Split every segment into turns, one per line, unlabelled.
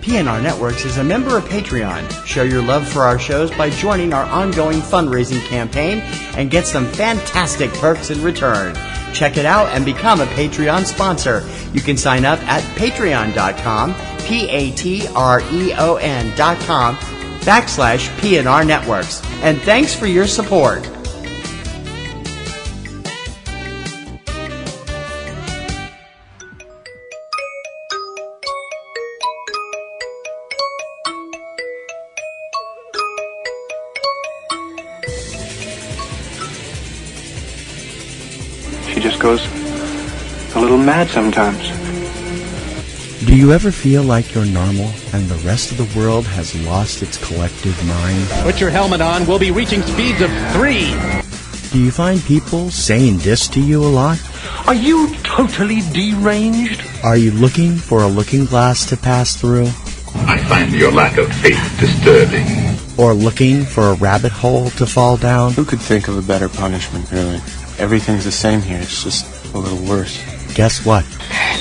PNR Networks is a member of Patreon. Show your love for our shows by joining our ongoing fundraising campaign and get some fantastic perks in return. Check it out and become a Patreon sponsor. You can sign up at patreon.com, patreon.com/PNR Networks. And thanks for your support.
She just goes a little mad sometimes.
Do you ever feel like you're normal and the rest of the world has lost its collective mind?
Put your helmet on. We'll be reaching speeds of 3.
Do you find people saying this to you a lot?
Are you totally deranged?
Are you looking for a looking glass to pass through?
I find your lack of faith disturbing.
Or looking for a rabbit hole to fall down?
Who could think of a better punishment, really? Everything's the same here, it's just a little worse.
Guess what?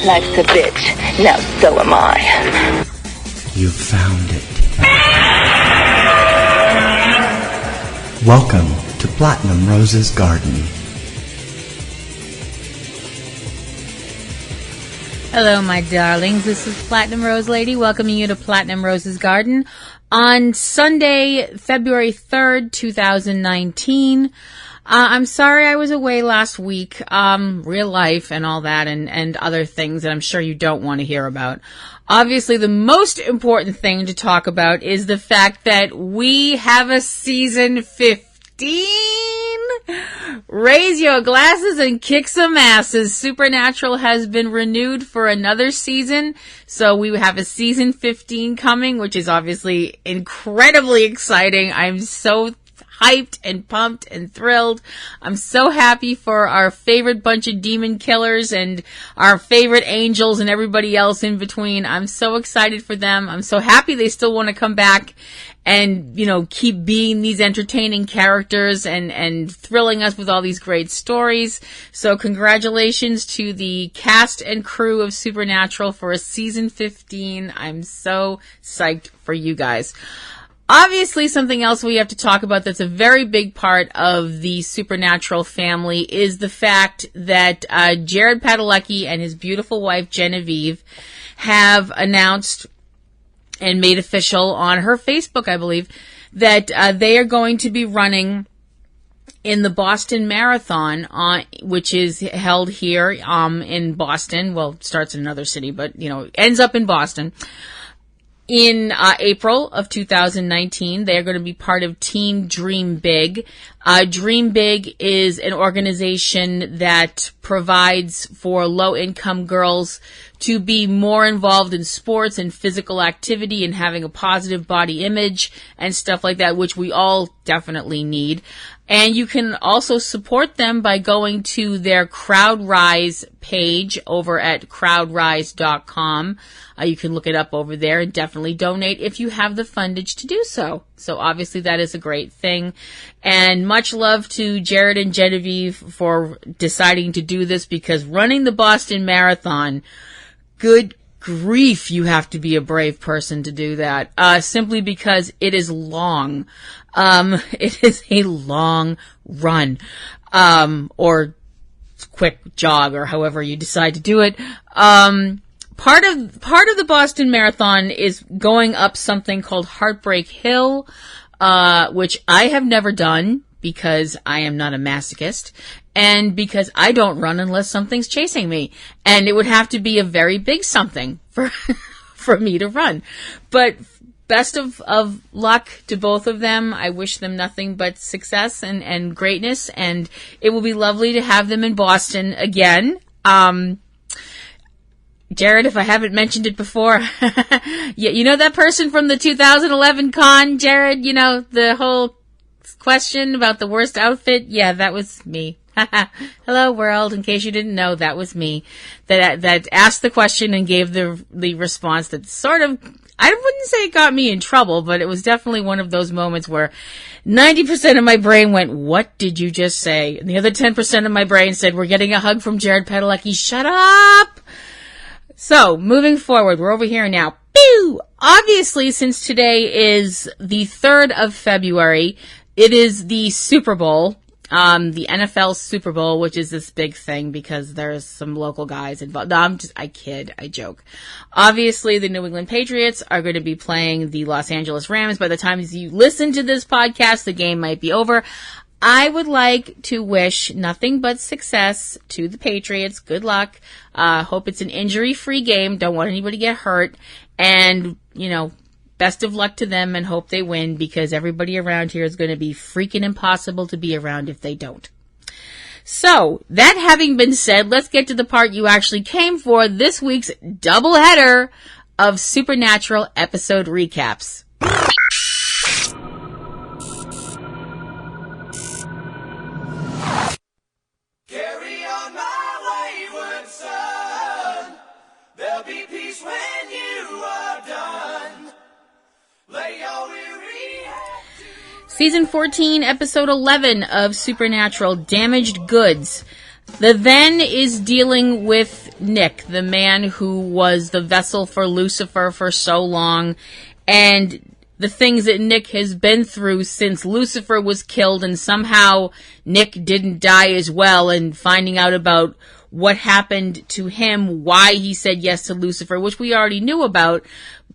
Life's a bitch. Now so am I.
You've found it. Welcome to Platinum Rose's Garden.
Hello, my darlings. This is Platinum Rose Lady welcoming you to Platinum Rose's Garden on Sunday, February 3rd, 2019. I'm sorry I was away last week, real life and all that and other things that I'm sure you don't want to hear about. Obviously, the most important thing to talk about is the fact that we have a season 15. Raise your glasses and kick some asses. Supernatural has been renewed for another season. So we have a season 15 coming, which is obviously incredibly exciting. I'm so hyped and pumped and thrilled. I'm so happy for our favorite bunch of demon killers and our favorite angels and everybody else in between. I'm so excited for them. I'm so happy they still want to come back and, you know, keep being these entertaining characters and thrilling us with all these great stories. So congratulations to the cast and crew of Supernatural for a season 15. I'm so psyched for you guys. Obviously, something else we have to talk about that's a very big part of the Supernatural family is the fact that Jared Padalecki and his beautiful wife, Genevieve, have announced and made official on her Facebook, I believe, that they are going to be running in the Boston Marathon, which is held here in Boston. Well, it starts in another city, but, you know, ends up in Boston. In April of 2019, they are going to be part of Team Dream Big. Dream Big is an organization that provides for low-income girls to be more involved in sports and physical activity and having a positive body image and stuff like that, which we all definitely need. And you can also support them by going to their CrowdRise page over at crowdrise.com. You can look it up over there and definitely donate if you have the fundage to do so. So obviously that is a great thing. And much love to Jared and Genevieve for deciding to do this, because running the Boston Marathon, good grief, you have to be a brave person to do that. Simply because it is long. It is a long run, or quick jog, or however you decide to do it. Part of the Boston Marathon is going up something called Heartbreak Hill, which I have never done because I am not a masochist and because I don't run unless something's chasing me. And it would have to be a very big something for me to run. But best of luck to both of them. I wish them nothing but success and greatness, and it will be lovely to have them in Boston again. Jared, if I haven't mentioned it before, yeah, you know that person from the 2011 con, Jared? You know, the whole question about the worst outfit? Yeah, that was me. Hello, world. In case you didn't know, that was me. That asked the question and gave the response that sort of, I wouldn't say it got me in trouble, but it was definitely one of those moments where 90% of my brain went, what did you just say? And the other 10% of my brain said, we're getting a hug from Jared Padalecki. Shut up! So, moving forward, we're over here now. Pew! Obviously, since today is the 3rd of February, it is the Super Bowl, the NFL Super Bowl, which is this big thing because there's some local guys involved. No, I joke. Obviously, the New England Patriots are going to be playing the Los Angeles Rams. By the time you listen to this podcast, the game might be over. I would like to wish nothing but success to the Patriots. Good luck. Hope it's an injury-free game. Don't want anybody to get hurt. And, best of luck to them and hope they win because everybody around here is going to be freaking impossible to be around if they don't. So, that having been said, let's get to the part you actually came for, this week's doubleheader of Supernatural episode recaps.
Carry on my wayward son. There'll be peace when you are done. Lay your weary head to...
Season 14, episode 11 of Supernatural, Damaged Goods. The Then is dealing with Nick, the man who was the vessel for Lucifer for so long, and the things that Nick has been through since Lucifer was killed, and somehow Nick didn't die as well, and finding out about what happened to him, why he said yes to Lucifer, which we already knew about,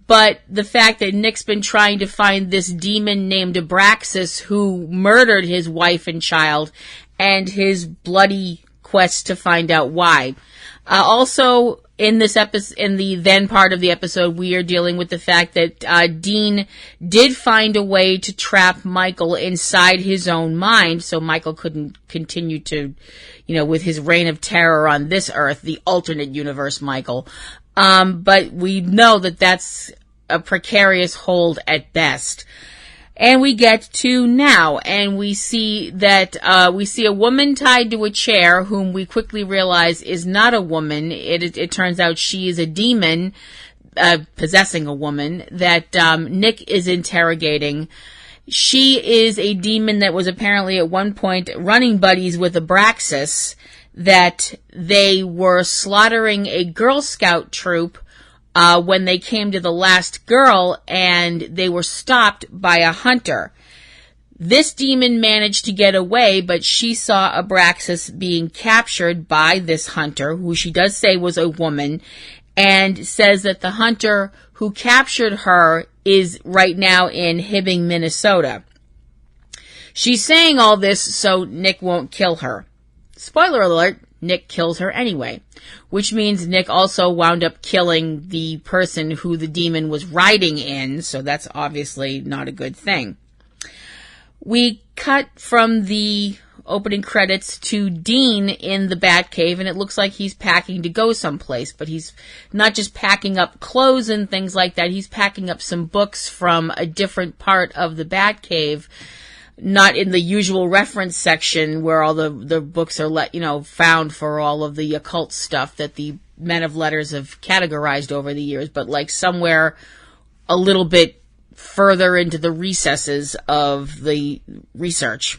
but the fact that Nick's been trying to find this demon named Abraxas who murdered his wife and child, and his bloody quest to find out why. Also, in this episode, in the then part of the episode, we are dealing with the fact that Dean did find a way to trap Michael inside his own mind, so Michael couldn't continue to, with his reign of terror on this earth, the alternate universe Michael. But we know that that's a precarious hold at best. And we get to now, and we see that, we see a woman tied to a chair, whom we quickly realize is not a woman. It turns out she is a demon, possessing a woman, that, Nick is interrogating. She is a demon that was apparently at one point running buddies with Abraxas, that they were slaughtering a Girl Scout troop when they came to the last girl, and they were stopped by a hunter. This demon managed to get away, but she saw Abraxas being captured by this hunter, who she does say was a woman, and says that the hunter who captured her is right now in Hibbing, Minnesota. She's saying all this so Nick won't kill her. Spoiler alert, Nick kills her anyway, which means Nick also wound up killing the person who the demon was riding in, so that's obviously not a good thing. We cut from the opening credits to Dean in the Batcave, and it looks like he's packing to go someplace, but he's not just packing up clothes and things like that, he's packing up some books from a different part of the Batcave, not in the usual reference section where all the books are found for all of the occult stuff that the men of letters have categorized over the years, but like somewhere a little bit further into the recesses of the research.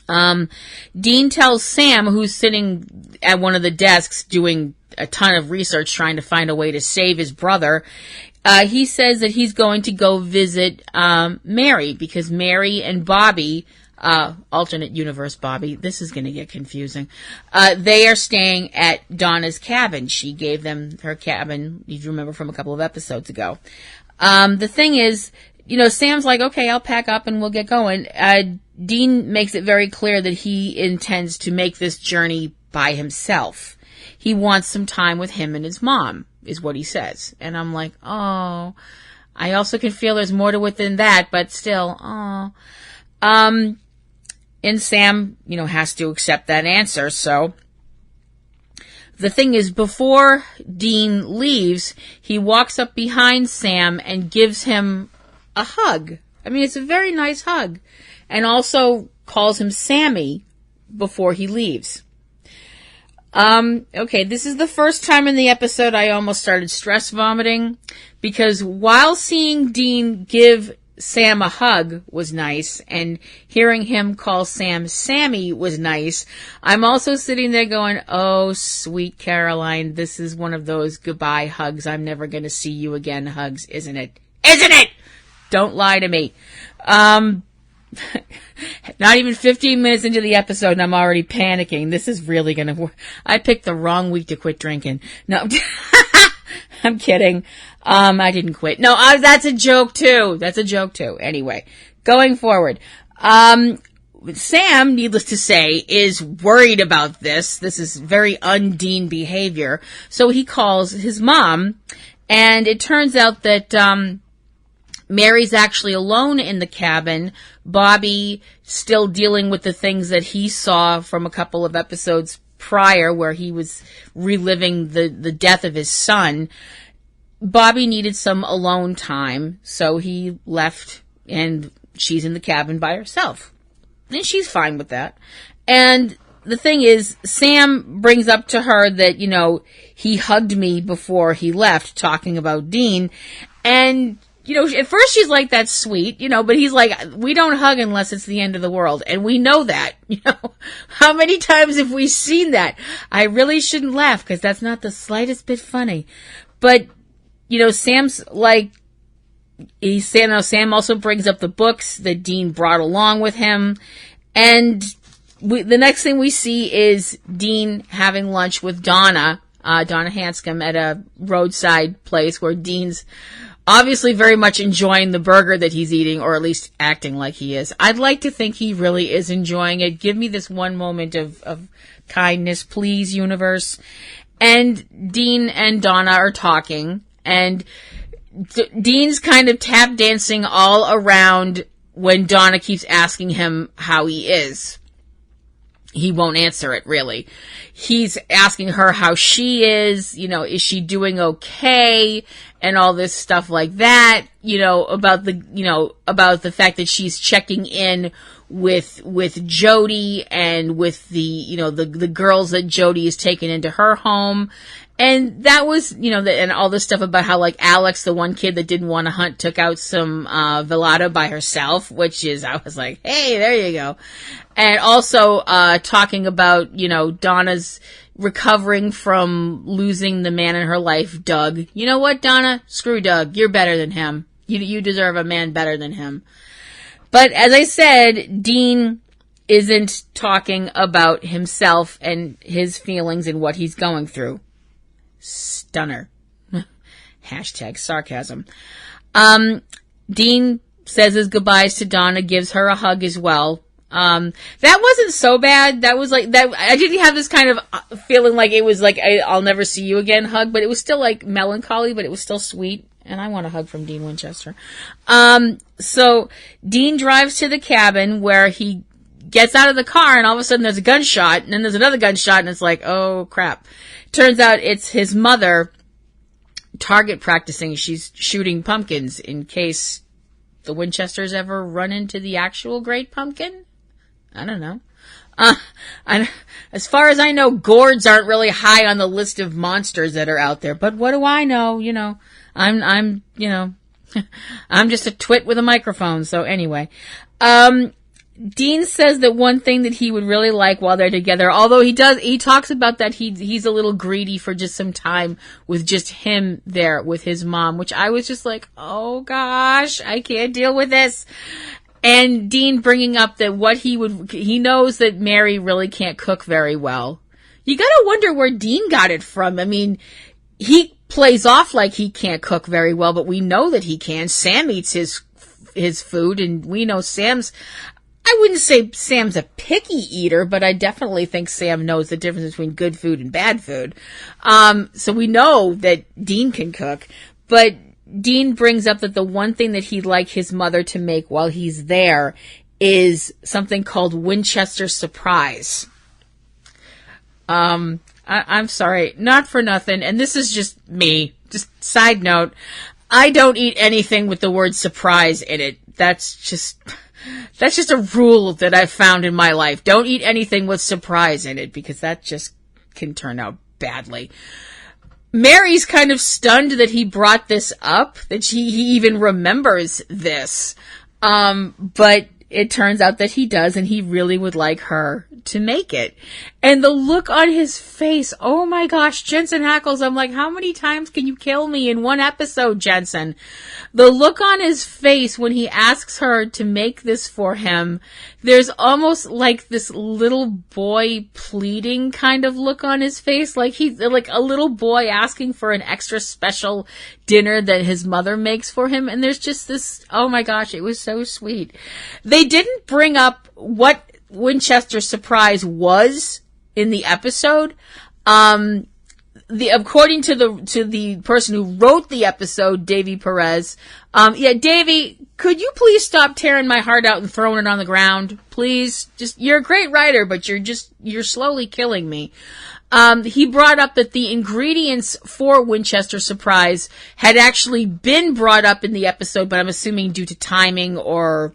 Dean tells Sam, who's sitting at one of the desks doing a ton of research trying to find a way to save his brother, he says that he's going to go visit Mary, because Mary and Bobby, alternate universe Bobby, this is going to get confusing, they are staying at Donna's cabin. She gave them her cabin, you remember from a couple of episodes ago. The thing is, Sam's like, okay, I'll pack up and we'll get going. Dean makes it very clear that he intends to make this journey by himself. He wants some time with him and his mom, is what he says. And I'm like, oh, I also can feel there's more to it than that, but still, oh. And Sam, has to accept that answer, so. The thing is, before Dean leaves, he walks up behind Sam and gives him a hug. I mean, it's a very nice hug. And also calls him Sammy before he leaves. Okay, this is the first time in the episode I almost started stress vomiting, because while seeing Dean give Sam a hug was nice, and hearing him call Sam Sammy was nice. I'm also sitting there going, oh, sweet Caroline, this is one of those goodbye hugs. I'm never going to see you again hugs, isn't it? Isn't it? Don't lie to me. Not even 15 minutes into the episode and I'm already panicking. This is really going to work. I picked the wrong week to quit drinking. No, I'm kidding. I didn't quit. No, that's a joke too. That's a joke too. Anyway, going forward. Sam, needless to say, is worried about this. This is very un-Dean behavior. So he calls his mom, and it turns out that, Mary's actually alone in the cabin. Bobby still dealing with the things that he saw from a couple of episodes prior where he was reliving the death of his son. Bobby needed some alone time, so he left and she's in the cabin by herself. And she's fine with that. And the thing is, Sam brings up to her that, he hugged me before he left, talking about Dean. And at first she's like, that's sweet, but he's like, we don't hug unless it's the end of the world. And we know that, How many times have we seen that? I really shouldn't laugh because that's not the slightest bit funny. But, Sam's like, Sam also brings up the books that Dean brought along with him. And the next thing we see is Dean having lunch with Donna Hanscom at a roadside place where Dean's obviously very much enjoying the burger that he's eating, or at least acting like he is. I'd like to think he really is enjoying it. Give me this one moment of kindness, please, universe. And Dean and Donna are talking, and Dean's kind of tap dancing all around when Donna keeps asking him how he is. He won't answer it, really. He's asking her how she is, is she doing okay, and all this stuff like that, about the fact that she's checking in with Jody and with the girls that Jody is taking into her home. And that was, and all this stuff about how, like, Alex, the one kid that didn't want to hunt, took out some velada by herself, which is, I was like, hey, there you go. And also talking about, Donna's recovering from losing the man in her life, Doug. You know what, Donna? Screw Doug. You're better than him. You deserve a man better than him. But as I said, Dean isn't talking about himself and his feelings and what he's going through. Stunner. Hashtag sarcasm. Dean says his goodbyes to Donna, gives her a hug as well. That wasn't so bad. That was like, that, I didn't have this kind of feeling like it was like, I'll never see you again hug, but it was still like melancholy, but it was still sweet. And I want a hug from Dean Winchester. So Dean drives to the cabin where he gets out of the car, and all of a sudden there's a gunshot, and then there's another gunshot, and it's like, oh crap. Turns out it's his mother target practicing. She's shooting pumpkins in case the Winchesters ever run into the actual Great Pumpkin. I don't know. As far as I know, gourds aren't really high on the list of monsters that are out there, but what do I know? I'm I'm just a twit with a microphone. So anyway, Dean says that one thing that he would really like while they're together, although he talks about that he's a little greedy for just some time with just him there with his mom, which I was just like, oh gosh, I can't deal with this. And Dean bringing up that he knows that Mary really can't cook very well. You gotta wonder where Dean got it from. I mean, he plays off like he can't cook very well, but we know that he can. Sam eats his food, and we know I wouldn't say Sam's a picky eater, but I definitely think Sam knows the difference between good food and bad food. So we know that Dean can cook, but Dean brings up that the one thing that he'd like his mother to make while he's there is something called Winchester Surprise. I'm sorry, not for nothing, and this is just me. Just side note, I don't eat anything with the word surprise in it. That's just a rule that I've found in my life. Don't eat anything with surprise in it, because that just can turn out badly. Mary's kind of stunned that he brought this up, that he even remembers this. But it turns out that he does, and he really would like her to make it. And the look on his face, oh my gosh, Jensen Ackles, I'm like, how many times can you kill me in one episode, Jensen? The look on his face when he asks her to make this for him, there's almost like this little boy pleading kind of look on his face, like he's like a little boy asking for an extra special dinner that his mother makes for him. And there's just this, oh my gosh, it was so sweet. They didn't bring up what Winchester surprise was in the episode. According to the person who wrote the episode, Davy Perez, Davy, could you please stop tearing my heart out and throwing it on the ground? Please, you're a great writer, but you're slowly killing me. He brought up that the ingredients for Winchester surprise had actually been brought up in the episode, but I'm assuming due to timing or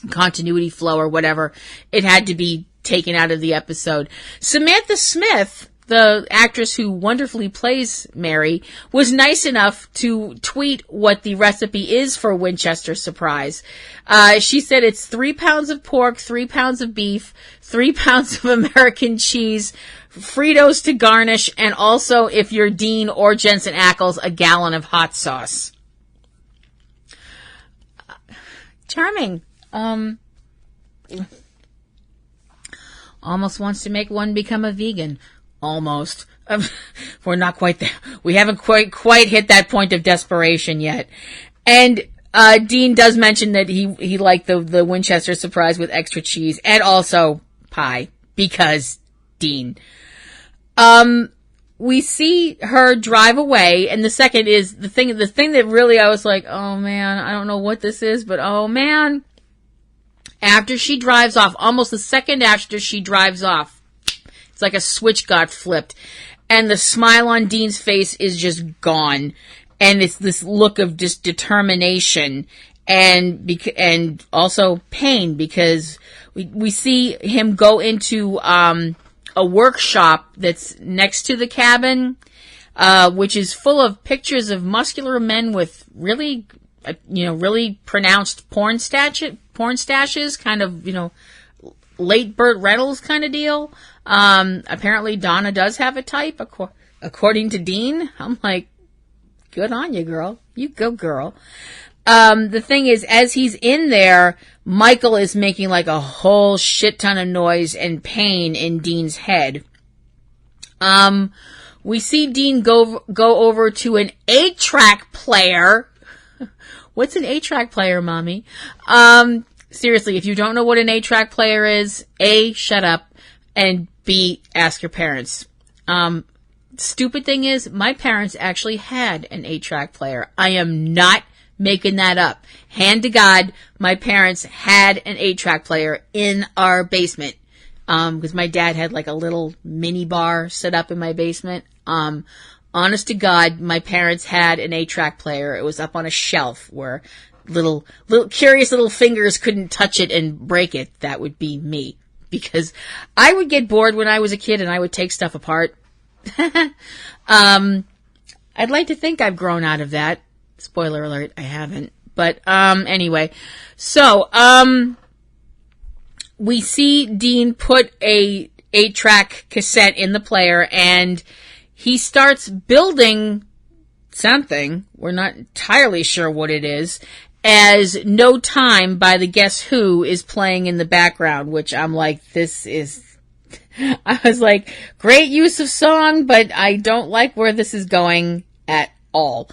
continuity flow or whatever, it had to be taken out of the episode. Samantha Smith, the actress who wonderfully plays Mary, was nice enough to tweet what the recipe is for Winchester surprise. She said it's 3 pounds of pork, 3 pounds of beef, 3 pounds of American cheese, Fritos to garnish, and also, if you're Dean or Jensen Ackles, a gallon of hot sauce. Charming. Almost wants to make one become a vegan. Almost. We're not quite there. We haven't quite hit that point of desperation yet. And Dean does mention that he liked the Winchester surprise with extra cheese and also pie, because Dean. We see her drive away, and the second is the thing that really I was like, oh man, I don't know what this is, but oh man. After she drives off, almost the second after she drives off, it's like a switch got flipped, and the smile on Dean's face is just gone, and it's this look of just determination and also pain, because we see him go into a workshop that's next to the cabin, which is full of pictures of muscular men with really pronounced porn stashes, kind of, late Burt Reynolds kind of deal. Apparently Donna does have a type, according to Dean. I'm like, good on you, girl. You go, girl. The thing is, as he's in there, Michael is making like a whole shit ton of noise and pain in Dean's head. We see Dean go over to an 8-track player. What's an 8-track player, mommy? Seriously, if you don't know what an 8-track player is, A, shut up, and B, ask your parents. Stupid thing is, my parents actually had an 8-track player. I am not making that up. Hand to God, my parents had an 8-track player in our basement. Because my dad had like a little mini bar set up in my basement. Honest to God, my parents had an 8-track player. It was up on a shelf where little curious little fingers couldn't touch it and break it. That would be me. Because I would get bored when I was a kid and I would take stuff apart. I'd like to think I've grown out of that. Spoiler alert, I haven't. But anyway. So, we see Dean put a 8-track cassette in the player, and he starts building something, we're not entirely sure what it is, as No Time by the Guess Who is playing in the background, which I'm like, I was like, great use of song, but I don't like where this is going at all.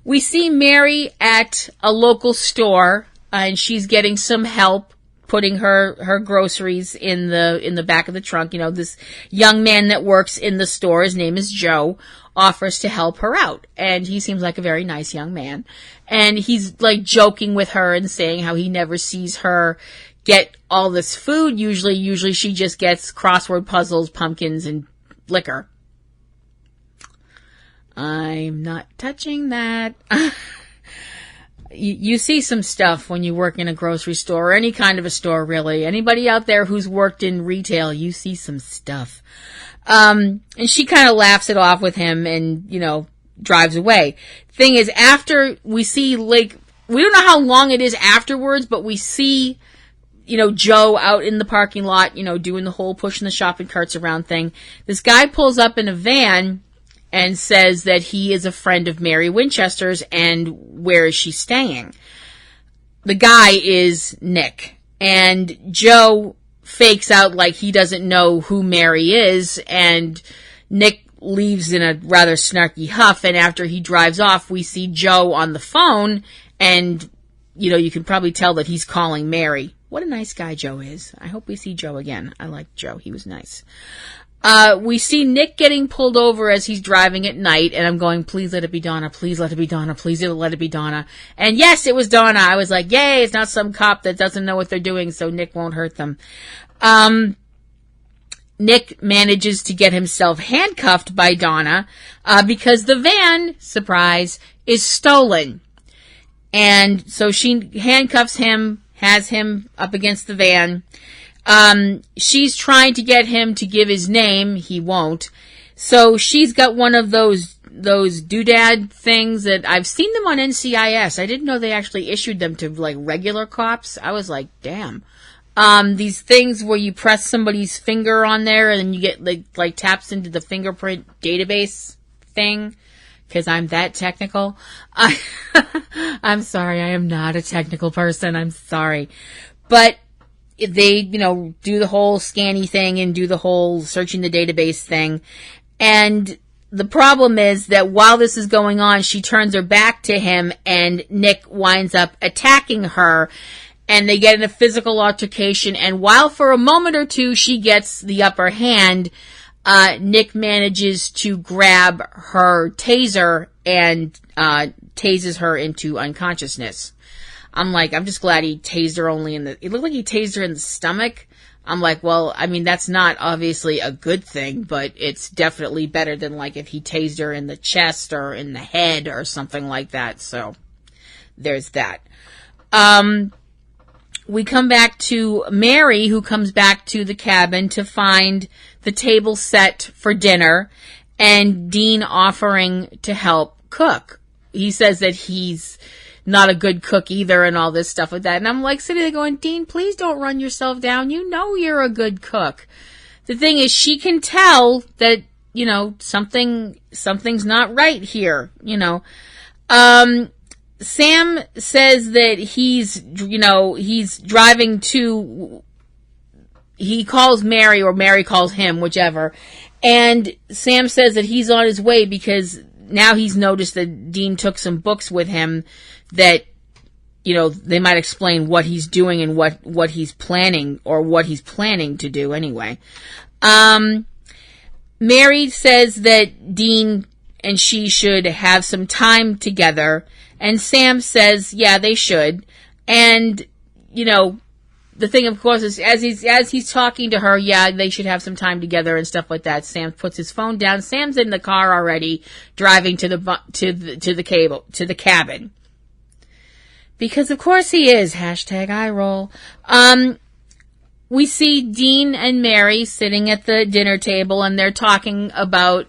We see Mary at a local store, and she's getting some help putting her groceries in the back of the trunk. This young man that works in the store, his name is Joe, offers to help her out. And he seems like a very nice young man. And he's like joking with her and saying how he never sees her get all this food. Usually she just gets crossword puzzles, pumpkins, and liquor. I'm not touching that. You see some stuff when you work in a grocery store or any kind of a store, really. Anybody out there who's worked in retail, you see some stuff. And she kind of laughs it off with him and, drives away. Thing is, after we see, we don't know how long it is afterwards, but we see, Joe out in the parking lot, doing the whole pushing the shopping carts around thing. This guy pulls up in a van and says that he is a friend of Mary Winchester's and where is she staying? The guy is Nick. And Joe fakes out like he doesn't know who Mary is, and Nick leaves in a rather snarky huff, and after he drives off, we see Joe on the phone, and, you can probably tell that he's calling Mary. What a nice guy Joe is. I hope we see Joe again. I like Joe. He was nice. We see Nick getting pulled over as he's driving at night, and I'm going, please let it be Donna, please let it be Donna, please let it be Donna. And yes, it was Donna. I was like, yay, it's not some cop that doesn't know what they're doing, so Nick won't hurt them. Nick manages to get himself handcuffed by Donna, because the van, surprise, is stolen. And so she handcuffs him, has him up against the van. She's trying to get him to give his name. He won't. So she's got one of those doodad things that I've seen them on NCIS. I didn't know they actually issued them to regular cops. I was like, damn. These things where you press somebody's finger on there and you get like taps into the fingerprint database thing. 'Cause I'm that technical. I'm sorry. I am not a technical person. I'm sorry. But they, do the whole scanny thing and do the whole searching the database thing. And the problem is that while this is going on, she turns her back to him and Nick winds up attacking her and they get in a physical altercation. And while for a moment or two she gets the upper hand, Nick manages to grab her taser and tases her into unconsciousness. I'm just glad he tased her it looked like he tased her in the stomach. I'm like, well, I mean, that's not obviously a good thing, but it's definitely better than if he tased her in the chest or in the head or something like that. So there's that. We come back to Mary, who comes back to the cabin to find the table set for dinner and Dean offering to help cook. He says that he's not a good cook either and all this stuff like that. And I'm sitting there going, Dean, please don't run yourself down. You know you're a good cook. The thing is, she can tell that, something's not right here, Sam says that he's driving to, he calls Mary or Mary calls him, whichever. And Sam says that he's on his way because now he's noticed that Dean took some books with him that, they might explain what he's doing and what he's planning or what he's planning to do anyway. Mary says that Dean and she should have some time together. And Sam says, yeah, they should. And, the thing, of course, is as he's talking to her, yeah, they should have some time together and stuff like that. Sam puts his phone down. Sam's in the car already, driving to the cabin. Because of course he is. #IRoll. We see Dean and Mary sitting at the dinner table, and they're talking about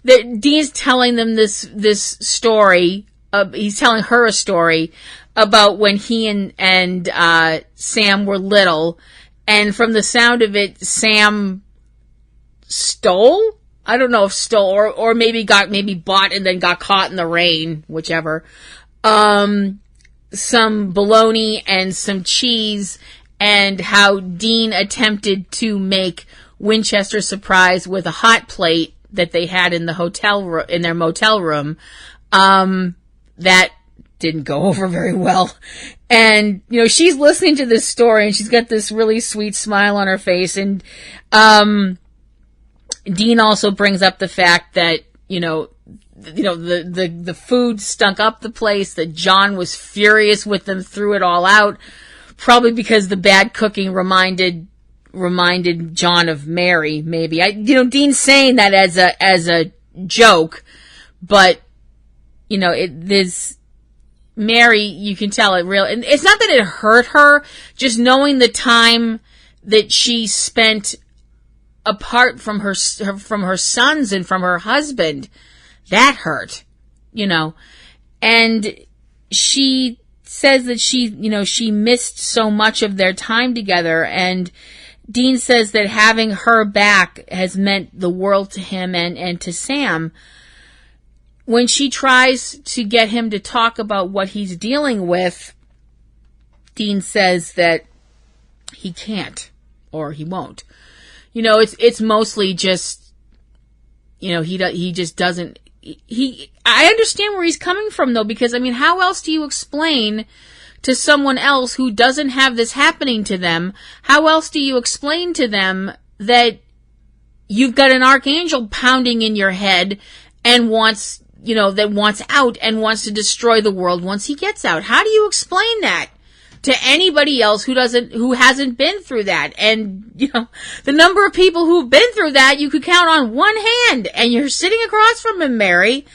Dean's telling them this story. He's telling her a story about when he and Sam were little, and from the sound of it, Sam stole? I don't know if stole or maybe bought and then got caught in the rain, whichever. Some bologna and some cheese, and how Dean attempted to make Winchester surprise with a hot plate that they had in the in their motel room. That didn't go over very well. And, she's listening to this story and she's got this really sweet smile on her face. And, Dean also brings up the fact that, the food stunk up the place, that John was furious with them, threw it all out, probably because the bad cooking reminded John of Mary, maybe. Dean's saying that as a joke, but, there's Mary, you can tell it real, and it's not that it hurt her, just knowing the time that she spent apart from her sons and from her husband. That hurt, and she says that she missed so much of their time together, and Dean says that having her back has meant the world to him and to Sam. When she tries to get him to talk about what he's dealing with, Dean says that he can't, or he won't. It's mostly just, he just doesn't, I understand where he's coming from though, because how else do you explain to someone else who doesn't have this happening to them, how else do you explain to them that you've got an archangel pounding in your head and wants out and wants to destroy the world once he gets out? How do you explain that to anybody else who hasn't been through that? And, the number of people who've been through that, you could count on one hand, and you're sitting across from him, Mary.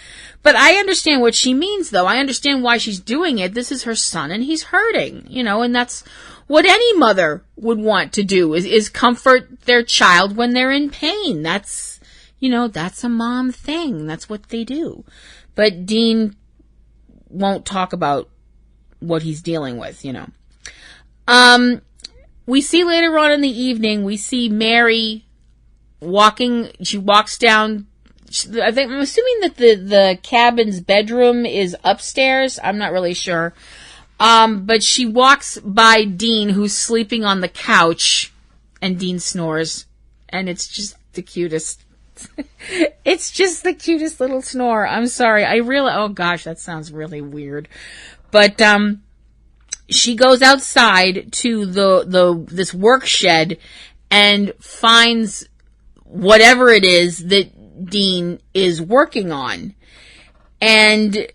But I understand what she means, though. I understand why she's doing it. This is her son, and he's hurting, and that's what any mother would want to do, is comfort their child when they're in pain. That's a mom thing. That's what they do. But Dean won't talk about what he's dealing with, We see later on in the evening, we see Mary walking. She walks down. I'm assuming that the cabin's bedroom is upstairs. I'm not really sure. But she walks by Dean, who's sleeping on the couch, and Dean snores. And it's just the cutest. It's just the cutest little snore. I'm sorry. Oh gosh, that sounds really weird. But, she goes outside to this work shed and finds whatever it is that Dean is working on. And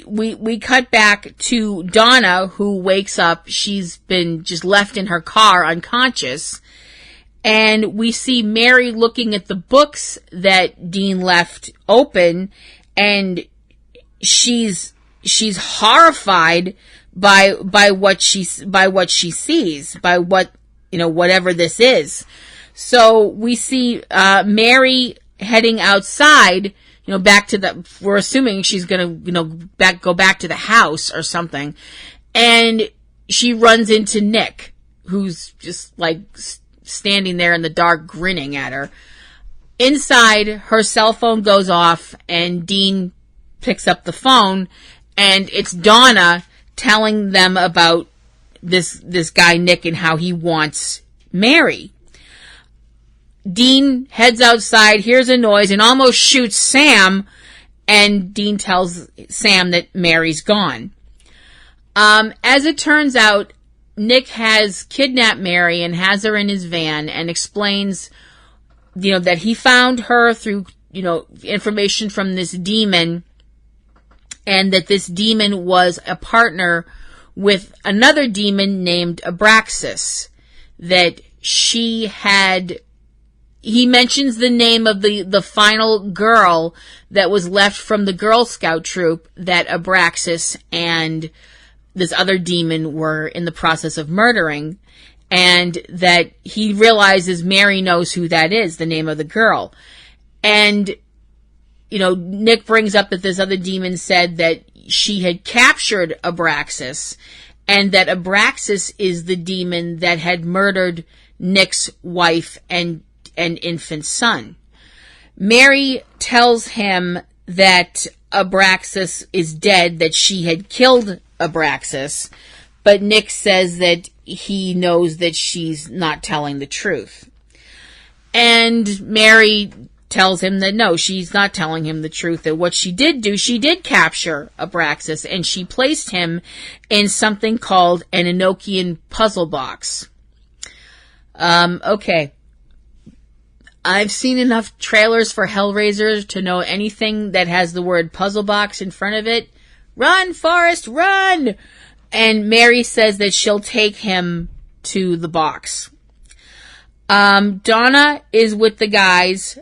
we cut back to Donna, who wakes up. She's been just left in her car unconscious. And we see Mary looking at the books that Dean left open, and she's horrified by what she sees, by whatever this is. So we see Mary heading outside, back to we're assuming she's gonna, go back to the house or something, and she runs into Nick, who's just standing there in the dark grinning at her. Inside, her cell phone goes off, and Dean picks up the phone, and it's Donna telling them about this guy Nick and how he wants Mary. Dean heads outside, hears a noise, and almost shoots Sam, and Dean tells Sam that Mary's gone. As it turns out, Nick has kidnapped Mary and has her in his van, and explains, that he found her through, information from this demon, and that this demon was a partner with another demon named Abraxas, that he mentions the name of the final girl that was left from the Girl Scout troop that Abraxas and this other demon were in the process of murdering, and that he realizes Mary knows who that is, the name of the girl. And, Nick brings up that this other demon said that she had captured Abraxas, and that Abraxas is the demon that had murdered Nick's wife and infant son. Mary tells him that Abraxas is dead, that she had killed Abraxas, but Nick says that he knows that she's not telling the truth. And Mary tells him that no, she's not telling him the truth, that what she did do, she did capture Abraxas, and she placed him in something called an Enochian puzzle box. Okay. I've seen enough trailers for Hellraiser to know anything that has the word puzzle box in front of it. Run, Forrest, run! And Mary says that she'll take him to the box. Donna is with the guys,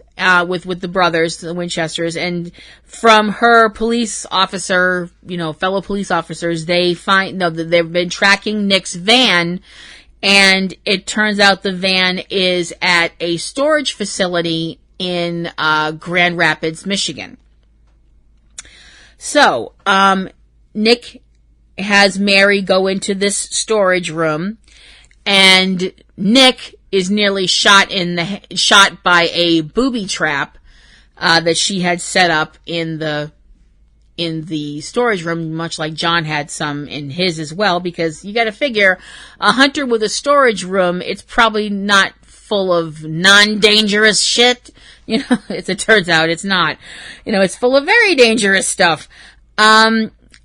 with the brothers, the Winchesters, and from her police officer, fellow police officers, they find, that they've been tracking Nick's van, and it turns out the van is at a storage facility in Grand Rapids, Michigan. So, Nick has Mary go into this storage room, and Nick is nearly shot by a booby trap that she had set up in the storage room, much like John had some in his as well, because you got to figure a hunter with a storage room, it's probably not full of non-dangerous shit. You know, it turns out it's not. You know, it's full of very dangerous stuff.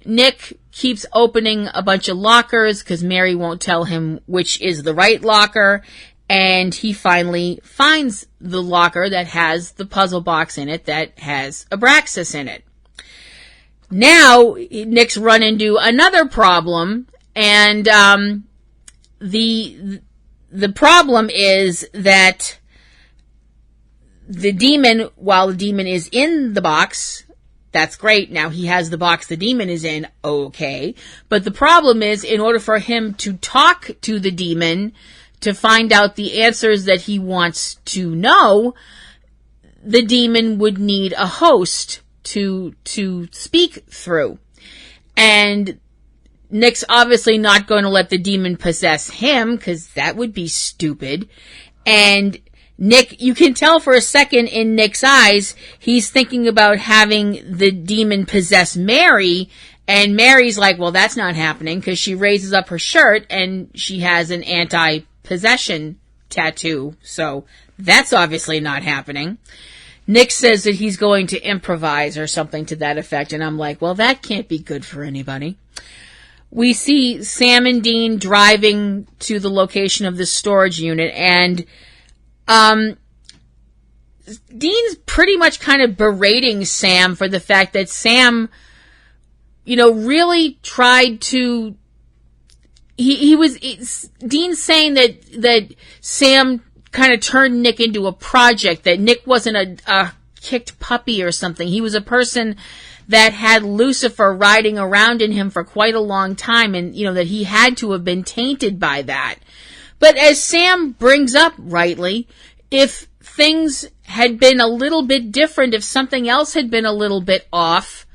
Nick keeps opening a bunch of lockers because Mary won't tell him which is the right locker, and he finally finds the locker that has the puzzle box in it that has Abraxas in it. Now, Nick's run into another problem, and the problem is that the demon, while the demon is in the box, that's great. Now he has the box the demon is in, okay. But the problem is, in order for him to talk to the demon to find out the answers that he wants to know, the demon would need a host to speak through. And Nick's obviously not going to let the demon possess him, because that would be stupid. And Nick, you can tell for a second in Nick's eyes, he's thinking about having the demon possess Mary, and Mary's like, well, that's not happening, because she raises up her shirt and she has an anti-possession tattoo, so that's obviously not happening. Nick says that he's going to improvise or something to that effect, and I'm like, well, that can't be good for anybody. We see Sam and Dean driving to the location of the storage unit, and Dean's pretty much kind of berating Sam for the fact that Sam, you know, really tried to, Dean's saying that Sam kind of turned Nick into a project, that Nick wasn't a kicked puppy or something. He was a person that had Lucifer riding around in him for quite a long time, and, you know, that he had to have been tainted by that. But as Sam brings up rightly, if things had been a little bit different, if something else had been a little bit off,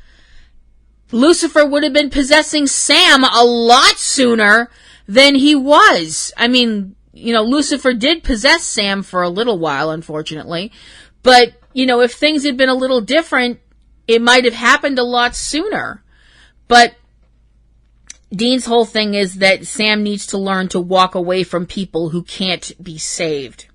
Lucifer would have been possessing Sam a lot sooner than he was. I mean, you know, Lucifer did possess Sam for a little while, unfortunately. But, you know, if things had been a little different, it might have happened a lot sooner. But Dean's whole thing is that Sam needs to learn to walk away from people who can't be saved.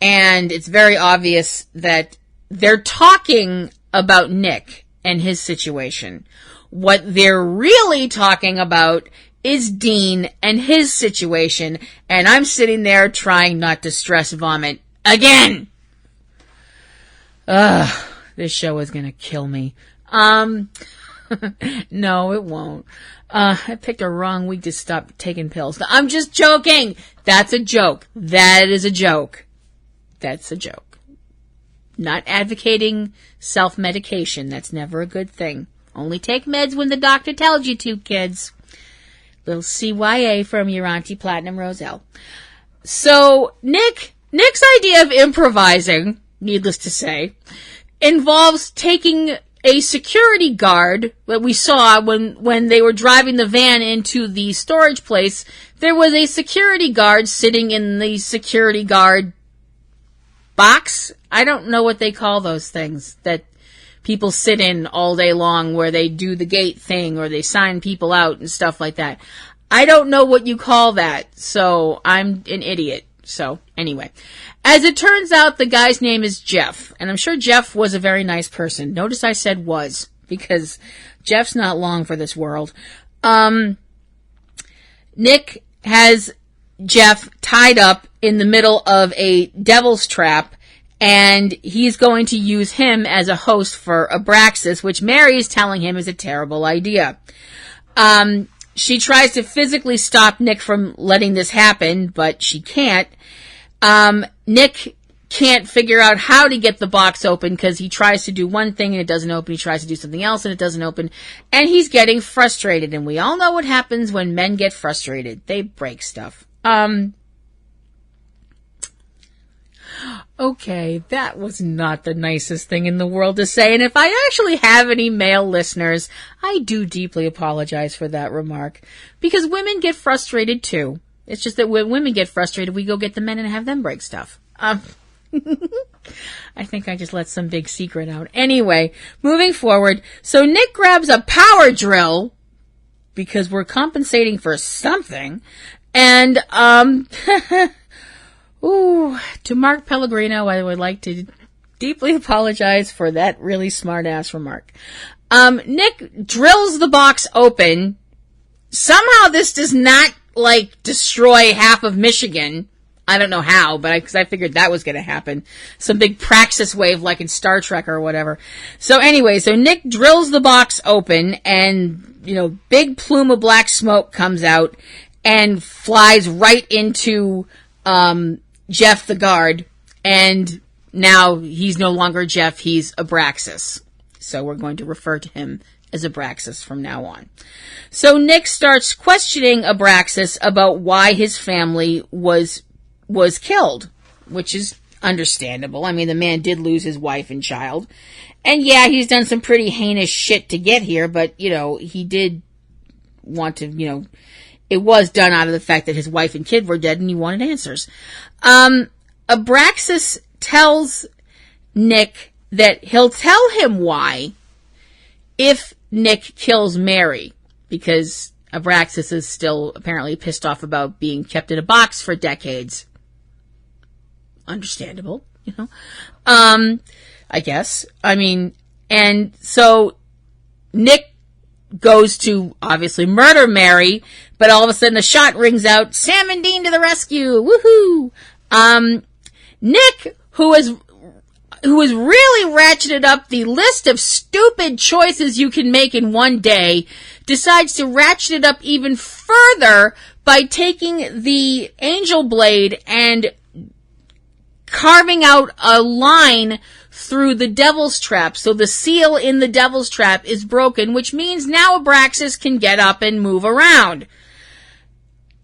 And it's very obvious that they're talking about Nick and his situation. What they're really talking about is Dean and his situation. And I'm sitting there trying not to stress vomit again. This show is going to kill me. No, it won't. I picked a wrong week to stop taking pills. I'm just joking. That's a joke. That is a joke. That's a joke. Not advocating self-medication. That's never a good thing. Only take meds when the doctor tells you to, kids. Little CYA from your Auntie Platinum Roselle. So, Nick's idea of improvising, needless to say, involves taking a security guard that we saw when they were driving the van into the storage place. There was a security guard sitting in the security guard box. I don't know what they call those things that people sit in all day long, where they do the gate thing or they sign people out and stuff like that. I don't know what you call that, so I'm an idiot. So, anyway. As it turns out, the guy's name is Jeff, and I'm sure Jeff was a very nice person. Notice I said was, because Jeff's not long for this world. Nick has Jeff tied up in the middle of a devil's trap, and he's going to use him as a host for Abraxas, which Mary is telling him is a terrible idea. She tries to physically stop Nick from letting this happen, but she can't. Nick can't figure out how to get the box open because he tries to do one thing and it doesn't open. He tries to do something else and it doesn't open. And he's getting frustrated. And we all know what happens when men get frustrated. They break stuff. Okay, that was not the nicest thing in the world to say, and if I actually have any male listeners, I do deeply apologize for that remark, because women get frustrated too. It's just that when women get frustrated, we go get the men and have them break stuff. I think I just let some big secret out. Anyway, moving forward, so Nick grabs a power drill, because we're compensating for something, and, to Mark Pellegrino, I would like to deeply apologize for that really smart-ass remark. Nick drills the box open. Somehow this does not, destroy half of Michigan. I don't know how, but because I figured that was going to happen. Some big Praxis wave like in Star Trek or whatever. So anyway, so Nick drills the box open and, big plume of black smoke comes out and flies right into, Jeff the guard, and now he's no longer Jeff, he's Abraxas. So we're going to refer to him as Abraxas from now on. So Nick starts questioning Abraxas about why his family was killed, which is understandable. I mean, the man did lose his wife and child. And yeah, he's done some pretty heinous shit to get here, but, he did want to, it was done out of the fact that his wife and kid were dead and he wanted answers. Abraxas tells Nick that he'll tell him why if Nick kills Mary, because Abraxas is still apparently pissed off about being kept in a box for decades. Understandable, I guess. I mean, and so Nick goes to obviously murder Mary, but all of a sudden a shot rings out. Sam and Dean to the rescue! Woohoo! Nick, who has really ratcheted up the list of stupid choices you can make in one day, decides to ratchet it up even further by taking the angel blade and carving out a line through the devil's trap. So the seal in the devil's trap is broken, which means now Abraxas can get up and move around.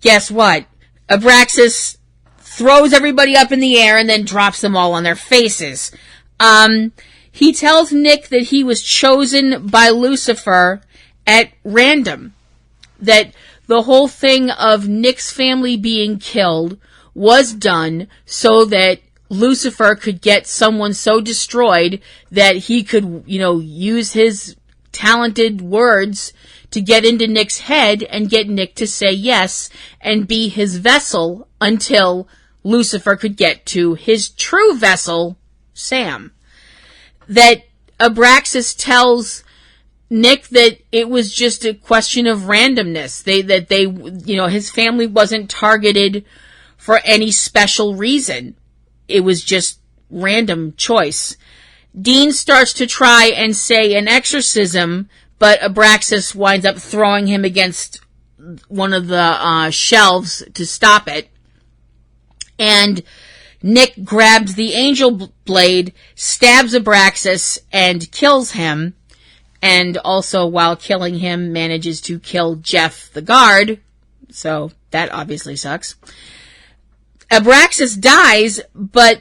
Guess what? Abraxas throws everybody up in the air and then drops them all on their faces. He tells Nick that he was chosen by Lucifer at random. That the whole thing of Nick's family being killed was done so that Lucifer could get someone so destroyed that he could, use his talented words to get into Nick's head and get Nick to say yes and be his vessel until Lucifer could get to his true vessel, Sam. That Abraxas tells Nick that it was just a question of randomness. His family wasn't targeted for any special reason. It was just random choice. Dean starts to try and say an exorcism, but Abraxas winds up throwing him against one of the shelves to stop it. And Nick grabs the angel blade, stabs Abraxas, and kills him. And also, while killing him, manages to kill Jeff the guard. So, that obviously sucks. Abraxas dies, but,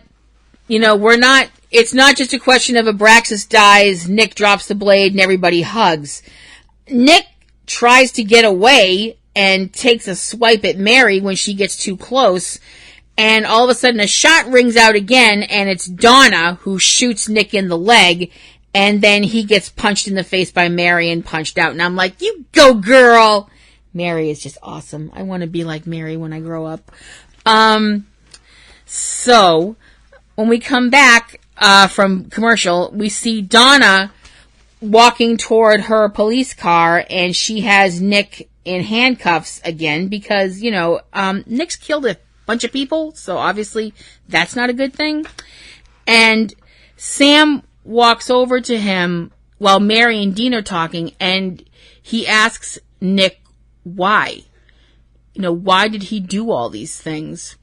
it's not just a question of Abraxas dies, Nick drops the blade, and everybody hugs. Nick tries to get away and takes a swipe at Mary when she gets too close, and all of a sudden a shot rings out again, and it's Donna who shoots Nick in the leg, and then he gets punched in the face by Mary and punched out, and I'm like, you go girl! Mary is just awesome. I want to be like Mary when I grow up. So, when we come back, from commercial, we see Donna walking toward her police car, and she has Nick in handcuffs again, because, Nick's killed a bunch of people, so obviously that's not a good thing. And Sam walks over to him while Mary and Dean are talking, and he asks Nick why. Why did he do all these things?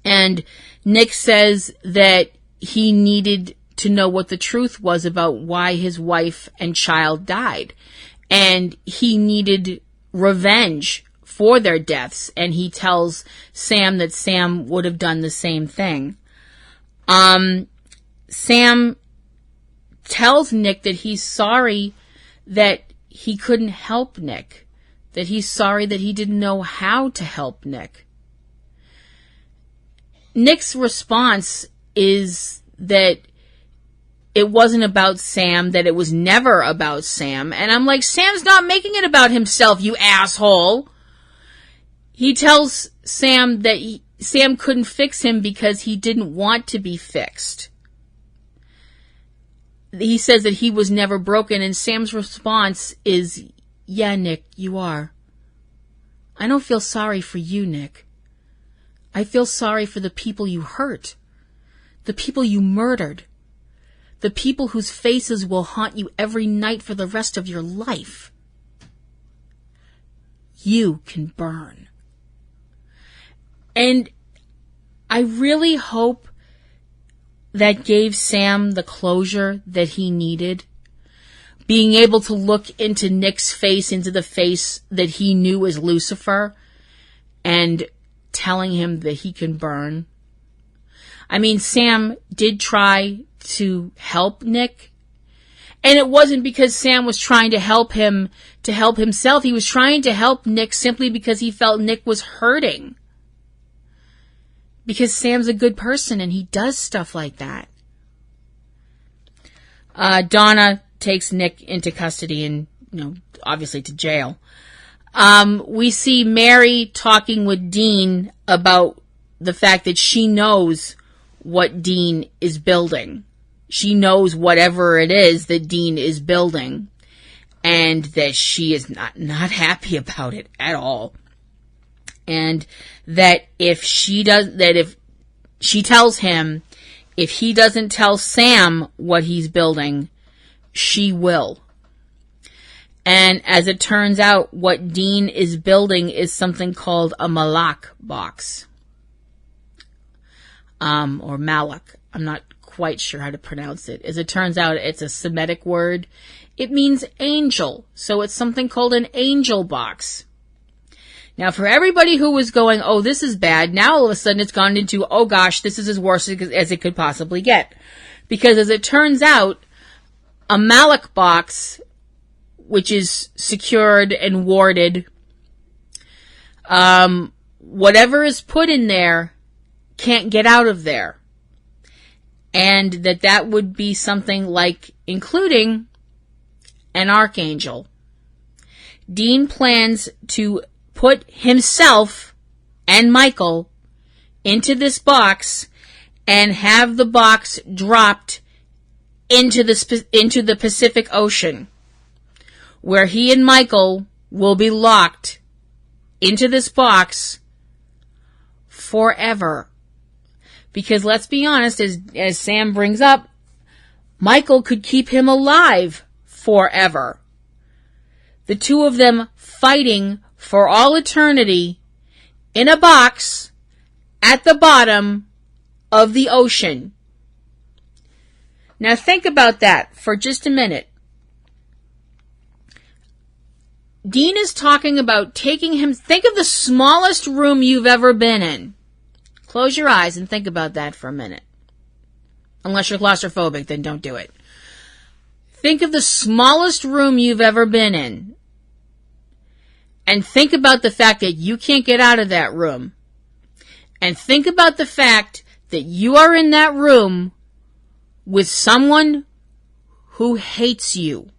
And Nick says that he needed to know what the truth was about why his wife and child died. And he needed revenge for their deaths, and he tells Sam that Sam would have done the same thing. Sam tells Nick that he's sorry that he couldn't help Nick, that he's sorry that he didn't know how to help Nick. Nick's response is that it wasn't about Sam, that it was never about Sam. And I'm like, Sam's not making it about himself, you asshole. He tells Sam that Sam couldn't fix him because he didn't want to be fixed. He says that he was never broken, and Sam's response is, yeah, Nick, you are. I don't feel sorry for you, Nick. I feel sorry for the people you hurt, the people you murdered, the people whose faces will haunt you every night for the rest of your life. You can burn. And I really hope that gave Sam the closure that he needed. Being able to look into Nick's face, into the face that he knew as Lucifer, and telling him that he can burn. I mean, Sam did try to help Nick, and it wasn't because Sam was trying to help him to help himself. He was trying to help Nick simply because he felt Nick was hurting. Because Sam's a good person and he does stuff like that. Donna takes Nick into custody and, obviously to jail. We see Mary talking with Dean about the fact that she knows what Dean is building. She knows whatever it is that Dean is building, and that she is not happy about it at all. And that if she tells him, if he doesn't tell Sam what he's building, she will. And as it turns out, what Dean is building is something called a Malak box. Or Malak. I'm not quite sure how to pronounce it. As it turns out, it's a Semitic word. It means angel. So it's something called an angel box. Now, for everybody who was going, oh, this is bad, now all of a sudden it's gone into, oh gosh, this is as worse as it could possibly get. Because as it turns out, a Malak box, which is secured and warded, whatever is put in there can't get out of there. And that would be something like including an archangel. Dean plans to put himself and Michael into this box and have the box dropped into the Pacific Ocean, where he and Michael will be locked into this box forever. Because let's be honest, as Sam brings up, Michael could keep him alive forever. The two of them fighting for all eternity in a box at the bottom of the ocean. Now think about that for just a minute. Dean is talking about taking him, think of the smallest room you've ever been in. Close your eyes and think about that for a minute. Unless you're claustrophobic, then don't do it. Think of the smallest room you've ever been in. And think about the fact that you can't get out of that room. And think about the fact that you are in that room with someone who hates you.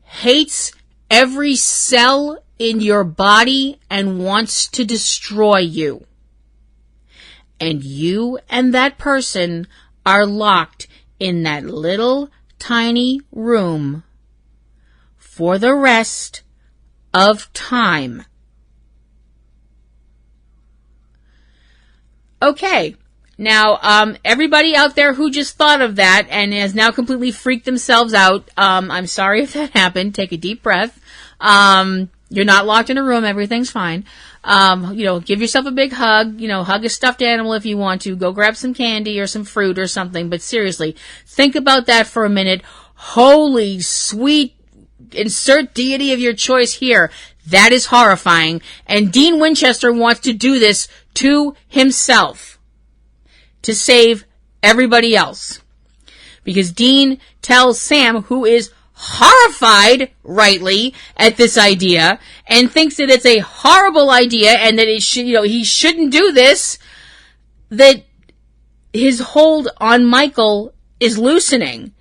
Hates every cell in your body and wants to destroy you. And you and that person are locked in that little tiny room for the rest of time. Okay, now everybody out there who just thought of that and has now completely freaked themselves out, I'm sorry if that happened. Take a deep breath. You're not locked in a room. Everything's fine. Give yourself a big hug. Hug a stuffed animal if you want to. Go grab some candy or some fruit or something. But seriously, think about that for a minute. Holy sweet, insert deity of your choice here. That is horrifying. And Dean Winchester wants to do this to himself to save everybody else. Because Dean tells Sam, who is horrified, rightly, at this idea, and thinks that it's a horrible idea and that it should, he shouldn't do this, that his hold on Michael is loosening,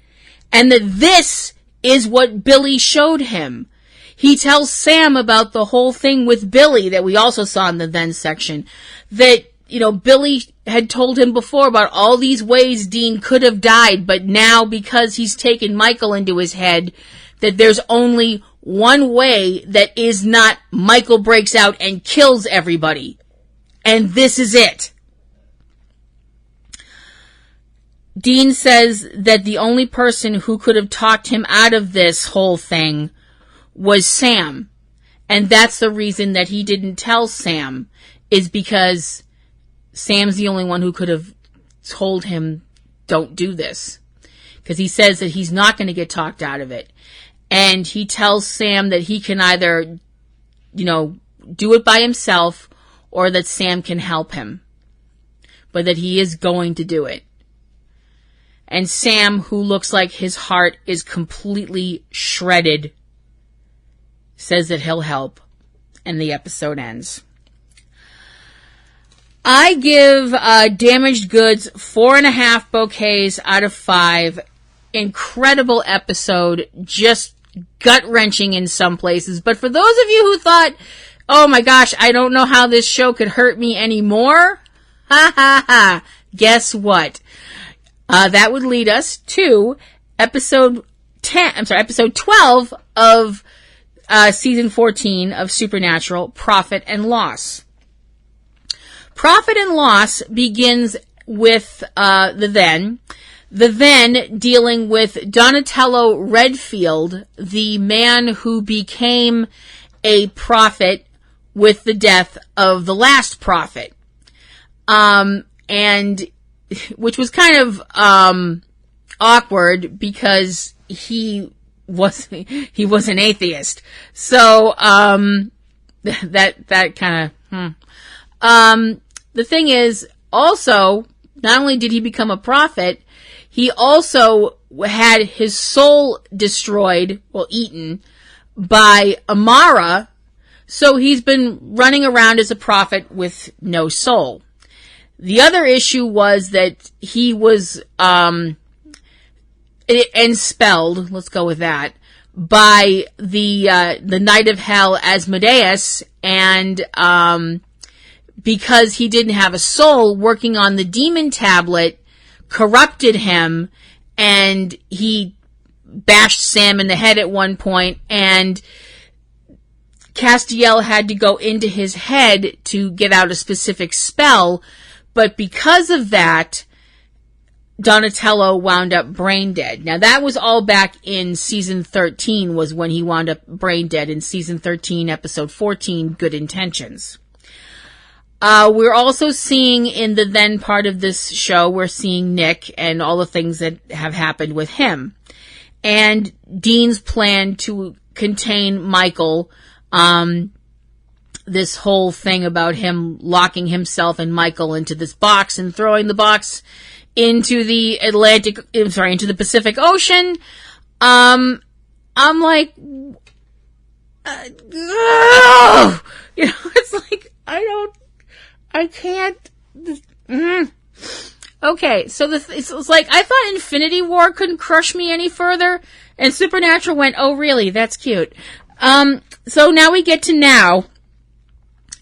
and that this is what Billy showed him. He tells Sam about the whole thing with Billy that we also saw in the then section, that, Billy had told him before about all these ways Dean could have died, but now because he's taken Michael into his head, that there's only one way that is not Michael breaks out and kills everybody. And this is it. Dean says that the only person who could have talked him out of this whole thing was Sam. And that's the reason that he didn't tell Sam, is because Sam's the only one who could have told him, don't do this. Because he says that he's not going to get talked out of it. And he tells Sam that he can either, do it by himself, or that Sam can help him. But that he is going to do it. And Sam, who looks like his heart is completely shredded, says that he'll help. And the episode ends. I give Damaged Goods 4.5 bouquets out of 5. Incredible episode. Just gut-wrenching in some places. But for those of you who thought, oh my gosh, I don't know how this show could hurt me anymore, ha ha ha, guess what? That would lead us to episode 12 of season 14 of Supernatural, Profit and Loss. Profit and Loss begins with the then dealing with Donatello Redfield, the man who became a prophet with the death of the last prophet. And which was kind of awkward because he was an atheist. So that kind of the thing is, also, not only did he become a prophet, he also had his soul destroyed, eaten, by Amara, so he's been running around as a prophet with no soul. The other issue was that he was enspelled, let's go with that, by the Knight of Hell Asmodeus, and because he didn't have a soul, working on the demon tablet corrupted him, and he bashed Sam in the head at one point, and Castiel had to go into his head to get out a specific spell, but because of that, Donatello wound up brain dead. Now that was all back in season 13 was when he wound up brain dead, in season 13, episode 14, Good Intentions. We're also seeing in the then part of this show, we're seeing Nick and all the things that have happened with him. And Dean's plan to contain Michael, this whole thing about him locking himself and Michael into this box and throwing the box into the into the Pacific Ocean. I'm like, it's like, I can't. Okay, so it's like, I thought Infinity War couldn't crush me any further, and Supernatural went, oh really, that's cute. So now we get to now,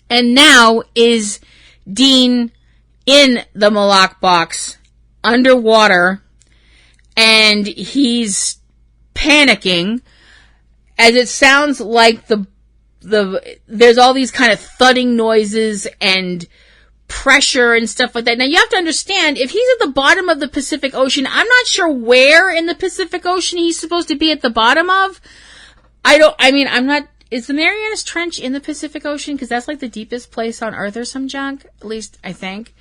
and now is Dean in the Malak box, underwater, and he's panicking, as it sounds like there's all these kind of thudding noises and pressure and stuff like that. Now you have to understand, if he's at the bottom of the Pacific Ocean, I'm not sure where in the Pacific Ocean he's supposed to be at the bottom of. Is the Marianas Trench in the Pacific Ocean? Because that's like the deepest place on Earth or some junk. At least I think.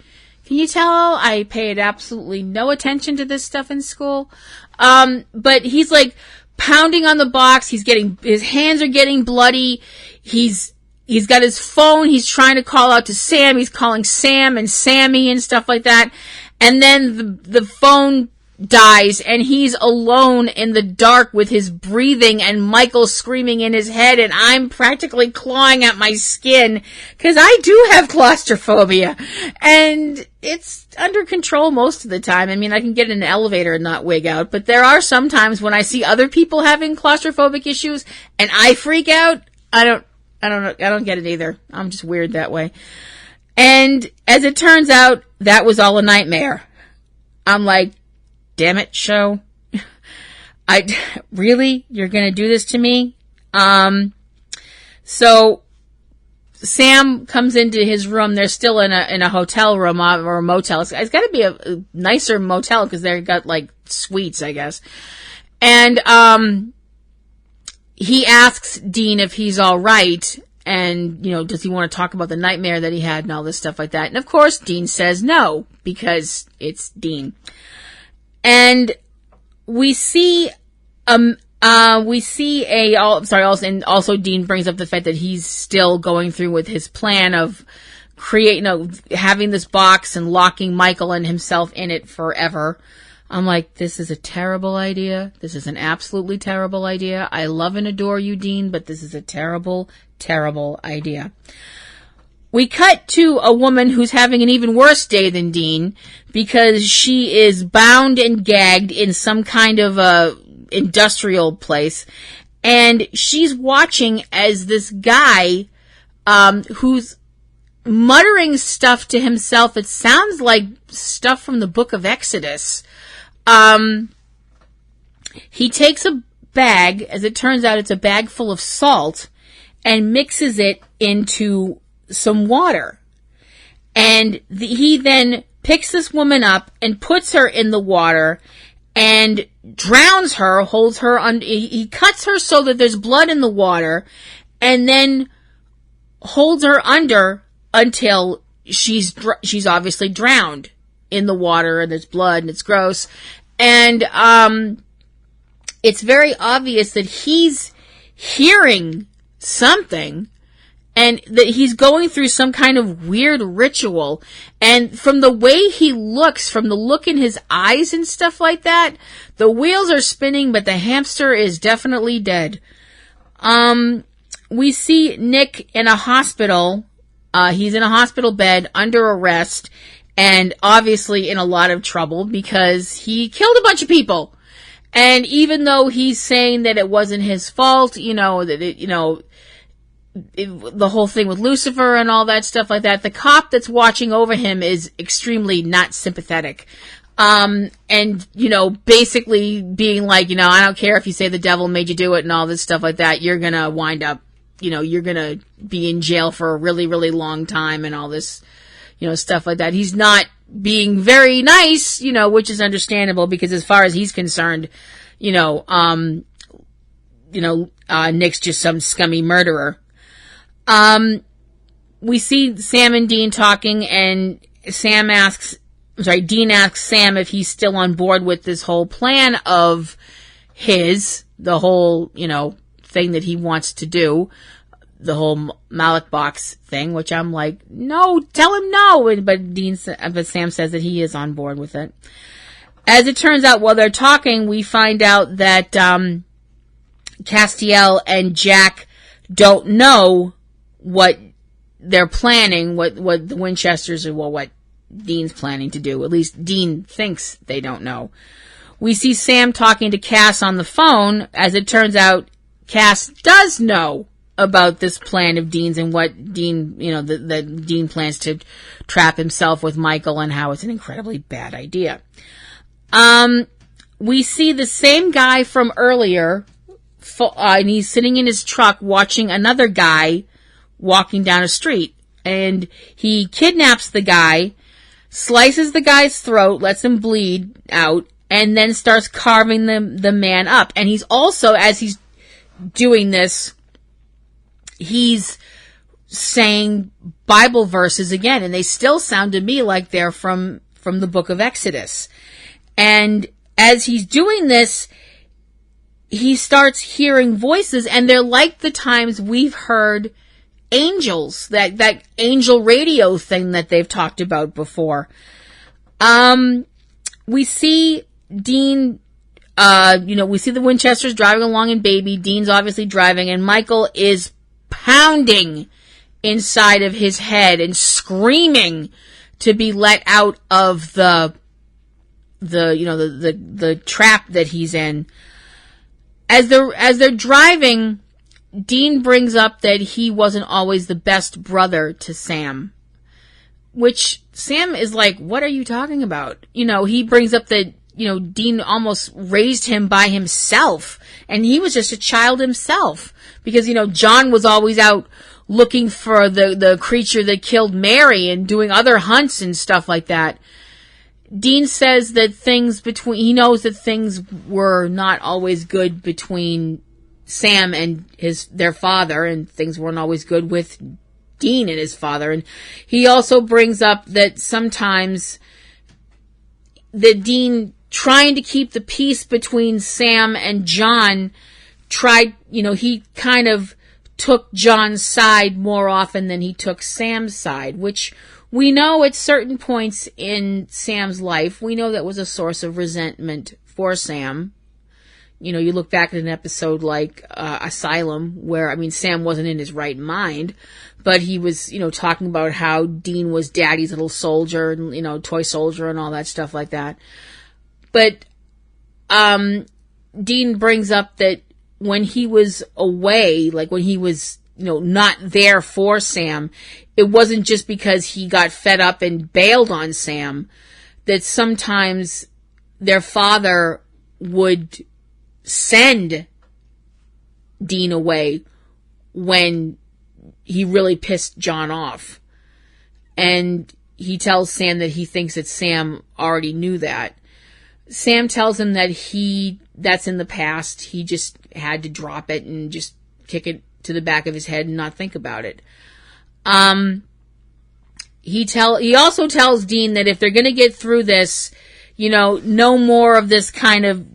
Can you tell I paid absolutely no attention to this stuff in school? But he's like pounding on the box. His hands are getting bloody. He's got his phone. He's trying to call out to Sam. He's calling Sam and Sammy and stuff like that. And then the phone dies and he's alone in the dark with his breathing and Michael screaming in his head, and I'm practically clawing at my skin because I do have claustrophobia, and it's under control most of the time. I mean, I can get in an elevator and not wig out, but there are some times when I see other people having claustrophobic issues and I freak out. I don't get it either. I'm just weird that way. And as it turns out, that was all a nightmare. I'm like, damn it, show. Really? You're gonna do this to me? So Sam comes into his room. They're still in a hotel room or a motel. It's gotta be a nicer motel because they've got like suites, I guess. And, he asks Dean if he's all right. And, does he want to talk about the nightmare that he had and all this stuff like that? And of course, Dean says no, because it's Dean. And we see, also Dean brings up the fact that he's still going through with his plan of having this box and locking Michael and himself in it forever. I'm like, this is a terrible idea. This is an absolutely terrible idea. I love and adore you, Dean, but this is a terrible, terrible idea. We cut to a woman who's having an even worse day than Dean because she is bound and gagged in some kind of a industrial place. And she's watching as this guy, who's muttering stuff to himself. It sounds like stuff from the book of Exodus. He takes a bag, as it turns out it's a bag full of salt, and mixes it into some water. And he then picks this woman up and puts her in the water and drowns her, holds her under, he cuts her so that there's blood in the water, and then holds her under until she's obviously drowned in the water, and there's blood and it's gross. And it's very obvious that he's hearing something and that he's going through some kind of weird ritual. And from the way he looks, from the look in his eyes and stuff like that, the wheels are spinning, but the hamster is definitely dead. We see Nick in a hospital. He's in a hospital bed under arrest, and obviously in a lot of trouble because he killed a bunch of people. And even though he's saying that it wasn't his fault, the whole thing with Lucifer and all that stuff like that, the cop that's watching over him is extremely not sympathetic. Basically being like, I don't care if you say the devil made you do it and all this stuff like that, you're gonna wind up, you're gonna be in jail for a really, really long time and all this, stuff like that. He's not being very nice, which is understandable because as far as he's concerned, Nick's just some scummy murderer. We see Sam and Dean talking, and Dean asks Sam if he's still on board with this whole plan of the whole, thing that he wants to do. The whole Malak box thing, which I'm like, no, tell him no. But Sam says that he is on board with it. As it turns out, while they're talking, we find out that Castiel and Jack don't know what they're planning, what the Winchesters or what Dean's planning to do. At least Dean thinks they don't know. We see Sam talking to Cass on the phone. As it turns out, Cass does know about this plan of Dean's and what Dean, that Dean plans to trap himself with Michael and how it's an incredibly bad idea. We see the same guy from earlier, and he's sitting in his truck watching another guy walking down a street, and he kidnaps the guy, slices the guy's throat, lets him bleed out, and then starts carving the man up. And he's also, as he's doing this, he's saying Bible verses again, and they still sound to me like they're from the book of Exodus. And as he's doing this, he starts hearing voices, and they're like the times we've heard angels, that angel radio thing that they've talked about before. We see Dean, we see the Winchesters driving along in Baby. Dean's obviously driving, and Michael is pounding inside of his head and screaming to be let out of the trap that he's in. As they're driving, Dean brings up that he wasn't always the best brother to Sam, which Sam is like, what are you talking about? He brings up that, Dean almost raised him by himself, and he was just a child himself, because, John was always out looking for the creature that killed Mary and doing other hunts and stuff like that. Dean says that he knows that things were not always good between Sam and their father, and things weren't always good with Dean and his father. And he also brings up that sometimes that Dean, trying to keep the peace between Sam and John, he kind of took John's side more often than he took Sam's side, which we know at certain points in Sam's life, we know that was a source of resentment for Sam. You look back at an episode like Asylum, where, Sam wasn't in his right mind, but he was, talking about how Dean was daddy's little soldier, and, toy soldier and all that stuff like that. But Dean brings up that when he was away, like when he was, not there for Sam, it wasn't just because he got fed up and bailed on Sam, that sometimes their father would send Dean away when he really pissed John off. And he tells Sam that he thinks that Sam already knew that. Sam tells him that that's in the past. He just had to drop it and just kick it to the back of his head and not think about it. He also tells Dean that if they're going to get through this, no more of this kind of,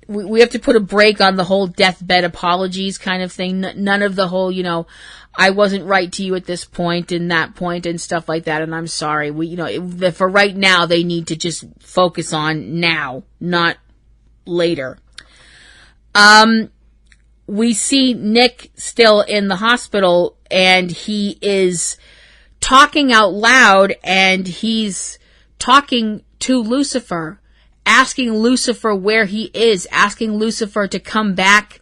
we have to put a break on the whole deathbed apologies kind of thing. None of the whole, I wasn't right to you at this point and that point and stuff like that, and I'm sorry. For right now, they need to just focus on now, not later. We see Nick still in the hospital, and he is talking out loud, and he's talking to Lucifer, asking Lucifer where he is, asking Lucifer to come back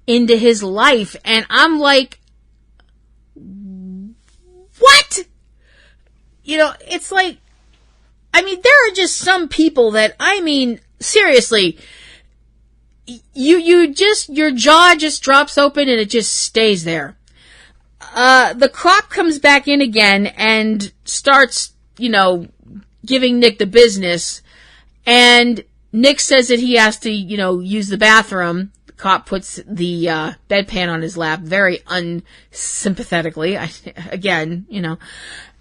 into his life. And I'm like, what? It's like, there are just some people that, seriously, your jaw just drops open and it just stays there. The cop comes back in again and starts, giving Nick the business. And Nick says that he has to, use the bathroom. The cop puts the bedpan on his lap very unsympathetically, again.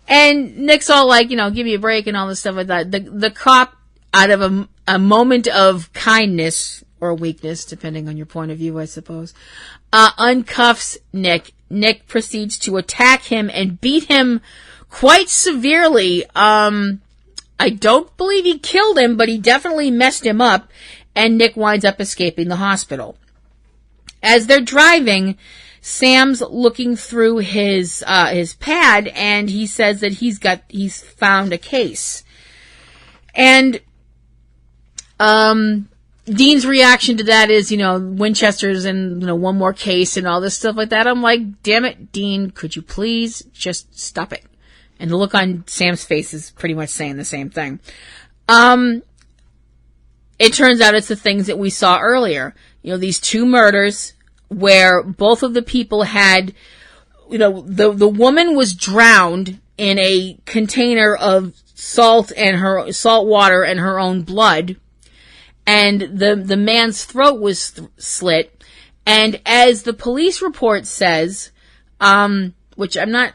And Nick's all like, give me a break and all this stuff like that. The cop, out of a moment of kindness or weakness, depending on your point of view, I suppose, uncuffs Nick. Nick proceeds to attack him and beat him quite severely. I don't believe he killed him, but he definitely messed him up, and Nick winds up escaping the hospital. As they're driving, Sam's looking through his pad, and he says that he's found a case. And Dean's reaction to that is, Winchester's and, one more case and all this stuff like that. I'm like, damn it, Dean, could you please just stop it? And the look on Sam's face is pretty much saying the same thing. It turns out it's the things that we saw earlier. These two murders where both of the people had, the woman was drowned in a container of salt water and her own blood. And the man's throat was slit. And as the police report says, which I'm not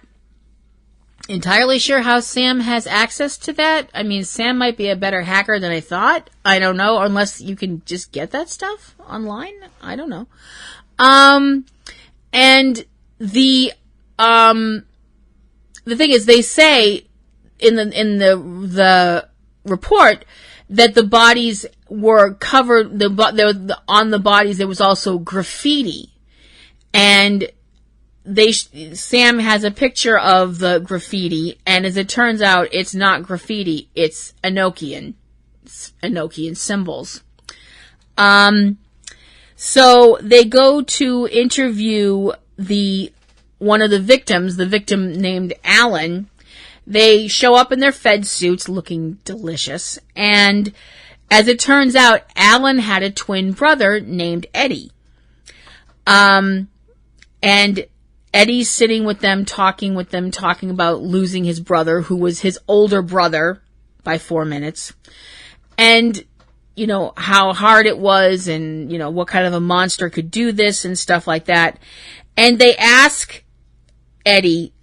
entirely sure how Sam has access to that. I mean, Sam might be a better hacker than I thought. I don't know, unless you can just get that stuff online. I don't know. And the thing is, they say in the report that the bodies were covered, on the bodies there was also graffiti. And Sam has a picture of the graffiti, and as it turns out, it's not graffiti, it's Enochian symbols. So they go to interview one of the victims, the victim named Alan. They show up in their Fed suits looking delicious, and as it turns out, Alan had a twin brother named Eddie. And Eddie's sitting with them, talking about losing his brother, who was his older brother by 4 minutes. And, you know, how hard it was and, you know, what kind of a monster could do this and stuff like that. And they ask Eddie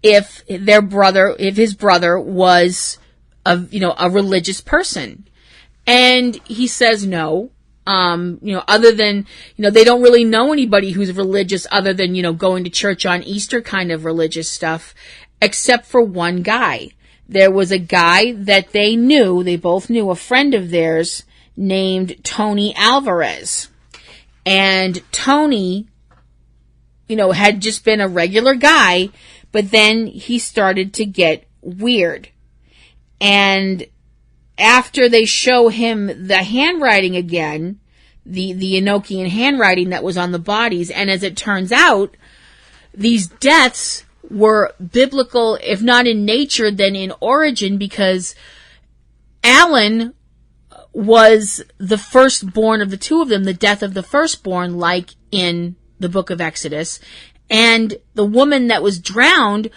if his brother was a religious person. And he says no. Other than, they don't really know anybody who's religious other than, going to church on Easter kind of religious stuff, except for one guy. There was a guy that they both knew, a friend of theirs named Tony Alvarez. And Tony, had just been a regular guy, but then he started to get weird. And after they show him the handwriting again, the Enochian handwriting that was on the bodies, and as it turns out, these deaths were biblical, if not in nature, then in origin, because Alan was the firstborn of the two of them, the death of the firstborn, like in the book of Exodus, and the woman that was drowned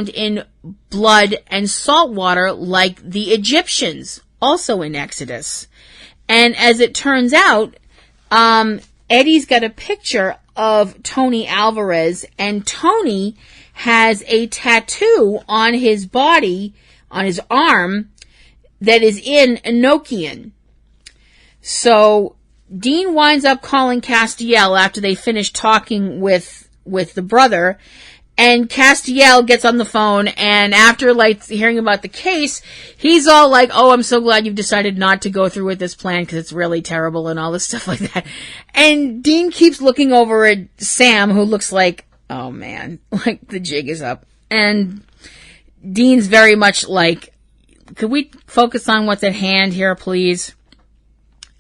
in blood and salt water like the Egyptians, also in Exodus. And as it turns out, Eddie's got a picture of Tony Alvarez, and Tony has a tattoo on his body, on his arm, that is in Enochian. So Dean winds up calling Castiel after they finish talking with the brother, and Castiel gets on the phone, and after hearing about the case, he's all like, "Oh, I'm so glad you've decided not to go through with this plan because it's really terrible," and all this stuff like that. And Dean keeps looking over at Sam, who looks like, "Oh man, like the jig is up." And Dean's very much like, "Could we focus on what's at hand here, please?"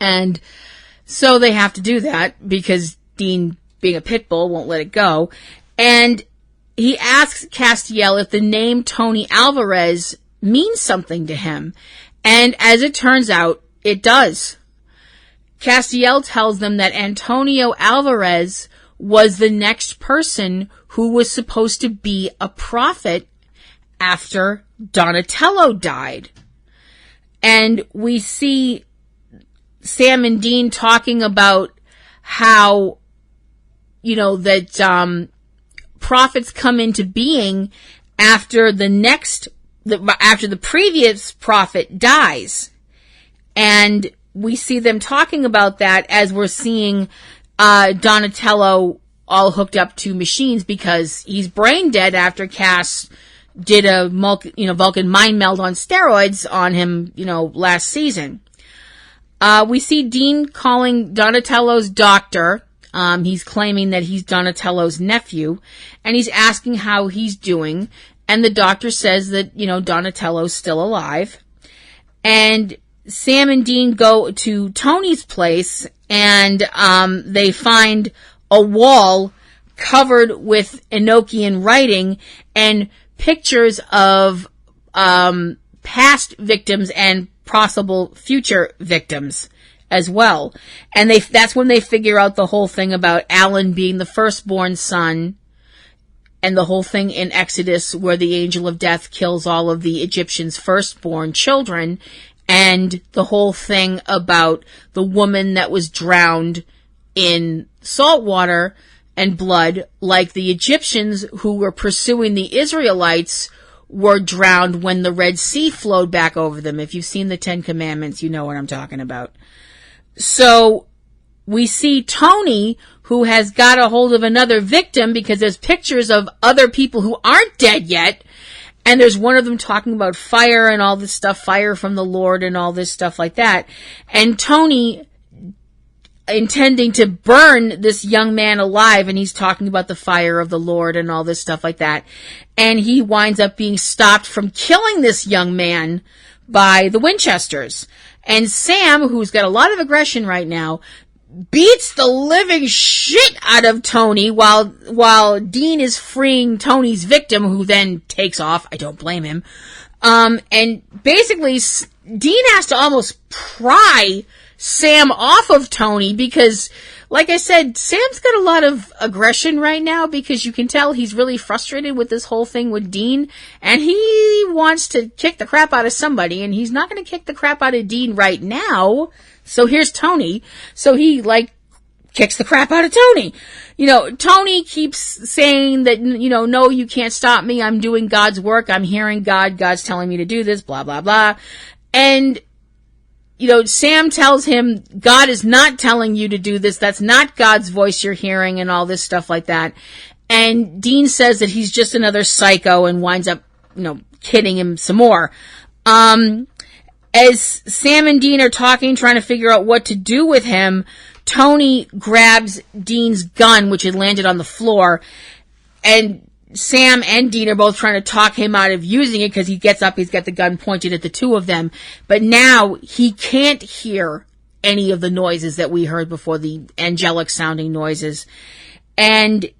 And so they have to do that because Dean, being a pit bull, won't let it go. And he asks Castiel if the name Tony Alvarez means something to him. And as it turns out, it does. Castiel tells them that Antonio Alvarez was the next person who was supposed to be a prophet after Donatello died. And we see Sam and Dean talking about how, that prophets come into being after after the previous prophet dies. And we see them talking about that as we're seeing Donatello all hooked up to machines because he's brain dead after Cass did a Vulcan mind meld on steroids on him, last season. We see Dean calling Donatello's doctor. He's claiming that he's Donatello's nephew, and he's asking how he's doing. And the doctor says that, Donatello's still alive. And Sam and Dean go to Tony's place, and they find a wall covered with Enochian writing and pictures of past victims and possible future victims as well. And that's when they figure out the whole thing about Alan being the firstborn son, and the whole thing in Exodus where the angel of death kills all of the Egyptians' firstborn children, and the whole thing about the woman that was drowned in salt water and blood, like the Egyptians who were pursuing the Israelites were drowned when the Red Sea flowed back over them. If you've seen the Ten Commandments, you know what I'm talking about. So we see Tony, who has got a hold of another victim, because there's pictures of other people who aren't dead yet. And there's one of them talking about fire and all this stuff, fire from the Lord and all this stuff like that. And Tony intending to burn this young man alive, and he's talking about the fire of the Lord and all this stuff like that. And he winds up being stopped from killing this young man by the Winchesters. And Sam, who's got a lot of aggression right now, beats the living shit out of Tony while Dean is freeing Tony's victim, who then takes off. I don't blame him. And basically Dean has to almost pry Sam off of Tony because, like I said, Sam's got a lot of aggression right now because you can tell he's really frustrated with this whole thing with Dean, and he wants to kick the crap out of somebody, and he's not going to kick the crap out of Dean right now. So here's Tony. So he, kicks the crap out of Tony. Tony keeps saying that, no, you can't stop me. I'm doing God's work. I'm hearing God. God's telling me to do this, blah, blah, blah. And, Sam tells him, God is not telling you to do this. That's not God's voice you're hearing, and all this stuff like that. And Dean says that he's just another psycho and winds up, kidding him some more. As Sam and Dean are talking, trying to figure out what to do with him, Tony grabs Dean's gun, which had landed on the floor, and Sam and Dean are both trying to talk him out of using it because he gets up, he's got the gun pointed at the two of them, but now he can't hear any of the noises that we heard before, the angelic sounding noises, and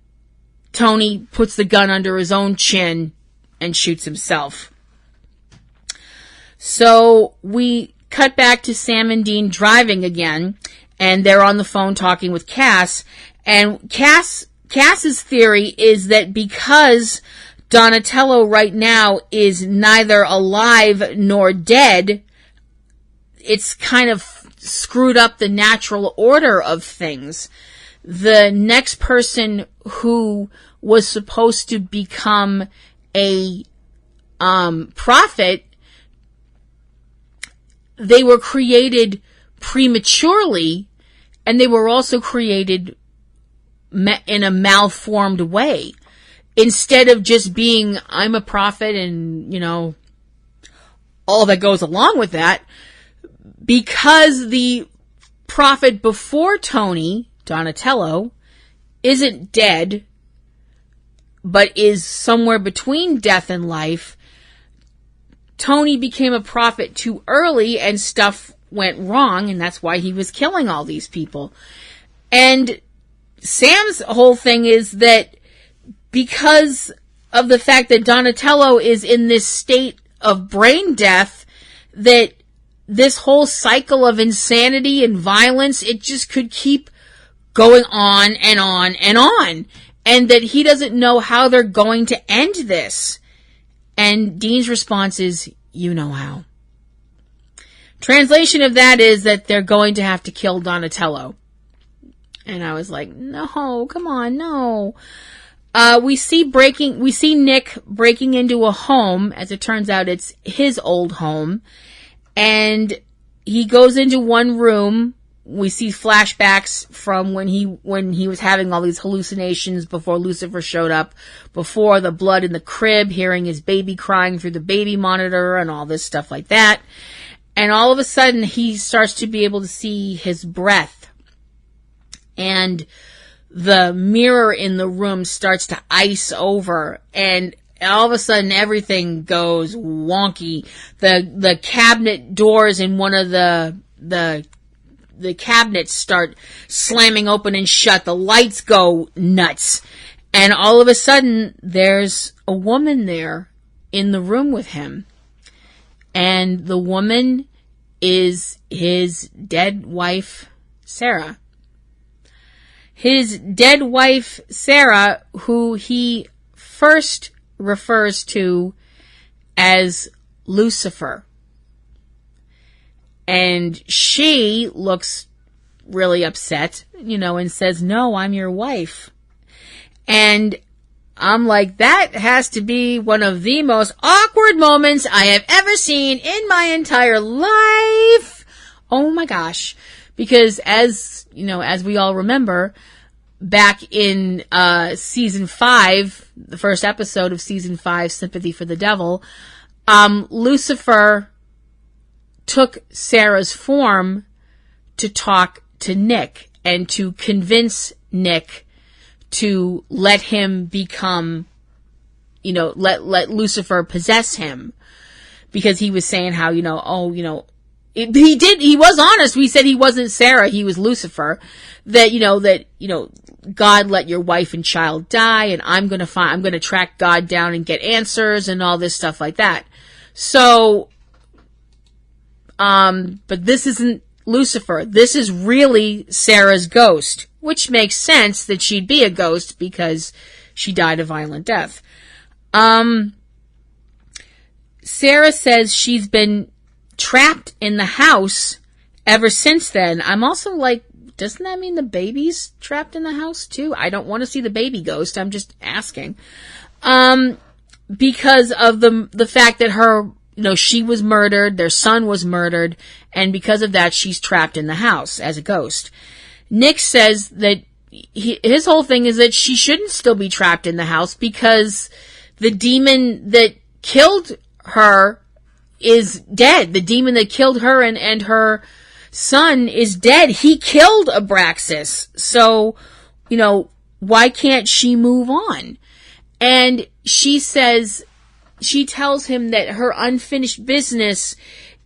Tony puts the gun under his own chin and shoots himself. So we cut back to Sam and Dean driving again, and they're on the phone talking with Cass, and Cass's theory is that because Donatello right now is neither alive nor dead, it's kind of screwed up the natural order of things. The next person who was supposed to become a prophet, they were created prematurely, and they were also created in a malformed way. Instead of just being, I'm a prophet and, all that goes along with that, because the prophet before Tony, Donatello, isn't dead, but is somewhere between death and life, Tony became a prophet too early and stuff went wrong, and that's why he was killing all these people. And Sam's whole thing is that because of the fact that Donatello is in this state of brain death, that this whole cycle of insanity and violence, it just could keep going on and on and on, and that he doesn't know how they're going to end this. And Dean's response is, you know how. Translation of that is that they're going to have to kill Donatello. And I was like, no, come on, no. We see Nick breaking into a home. As it turns out, it's his old home. And he goes into one room. We see flashbacks from when he was having all these hallucinations before Lucifer showed up, before the blood in the crib, hearing his baby crying through the baby monitor and all this stuff like that. And all of a sudden he starts to be able to see his breath. And the mirror in the room starts to ice over, and all of a sudden everything goes wonky. The cabinet doors in one of the cabinets start slamming open and shut. The lights go nuts. And all of a sudden, there's a woman there in the room with him. And the woman is his dead wife, Sarah. His dead wife, Sarah, who he first refers to as Lucifer. And she looks really upset, and says, no, I'm your wife. And I'm like, that has to be one of the most awkward moments I have ever seen in my entire life. Oh my gosh. Because as we all remember, back in season 5, the first episode of season 5, Sympathy for the Devil, Lucifer took Sarah's form to talk to Nick and to convince Nick to let him become, let Lucifer possess him. Because he was saying how, he was honest. We said he wasn't Sarah, he was Lucifer. That, God let your wife and child die, and I'm gonna track God down and get answers and all this stuff like that. So, but this isn't Lucifer. This is really Sarah's ghost, which makes sense that she'd be a ghost because she died a violent death. Sarah says she's been trapped in the house ever since then. I'm also like, doesn't that mean the baby's trapped in the house too? I don't want to see the baby ghost. I'm just asking. Because of the fact that her, she was murdered, their son was murdered, and because of that, she's trapped in the house as a ghost. Nick says that his whole thing is that she shouldn't still be trapped in the house because the demon that killed her is dead. The demon that killed her and her son is dead. He killed Abraxas. So, why can't she move on? And she tells him that her unfinished business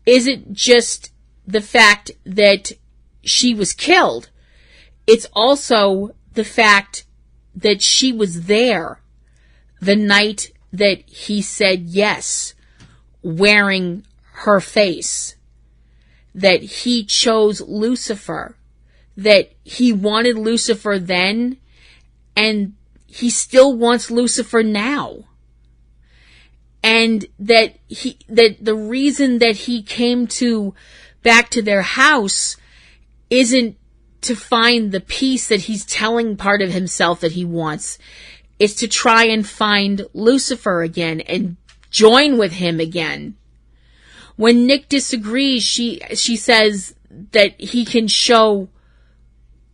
isn't just the fact that she was killed. It's also the fact that she was there the night that he said yes, wearing her face. That he chose Lucifer. That he wanted Lucifer then, and he still wants Lucifer now. And that the reason that he came back to their house isn't to find the peace that he's telling part of himself that he wants. It's to try and find Lucifer again and join with him again. When Nick disagrees, she says that he can show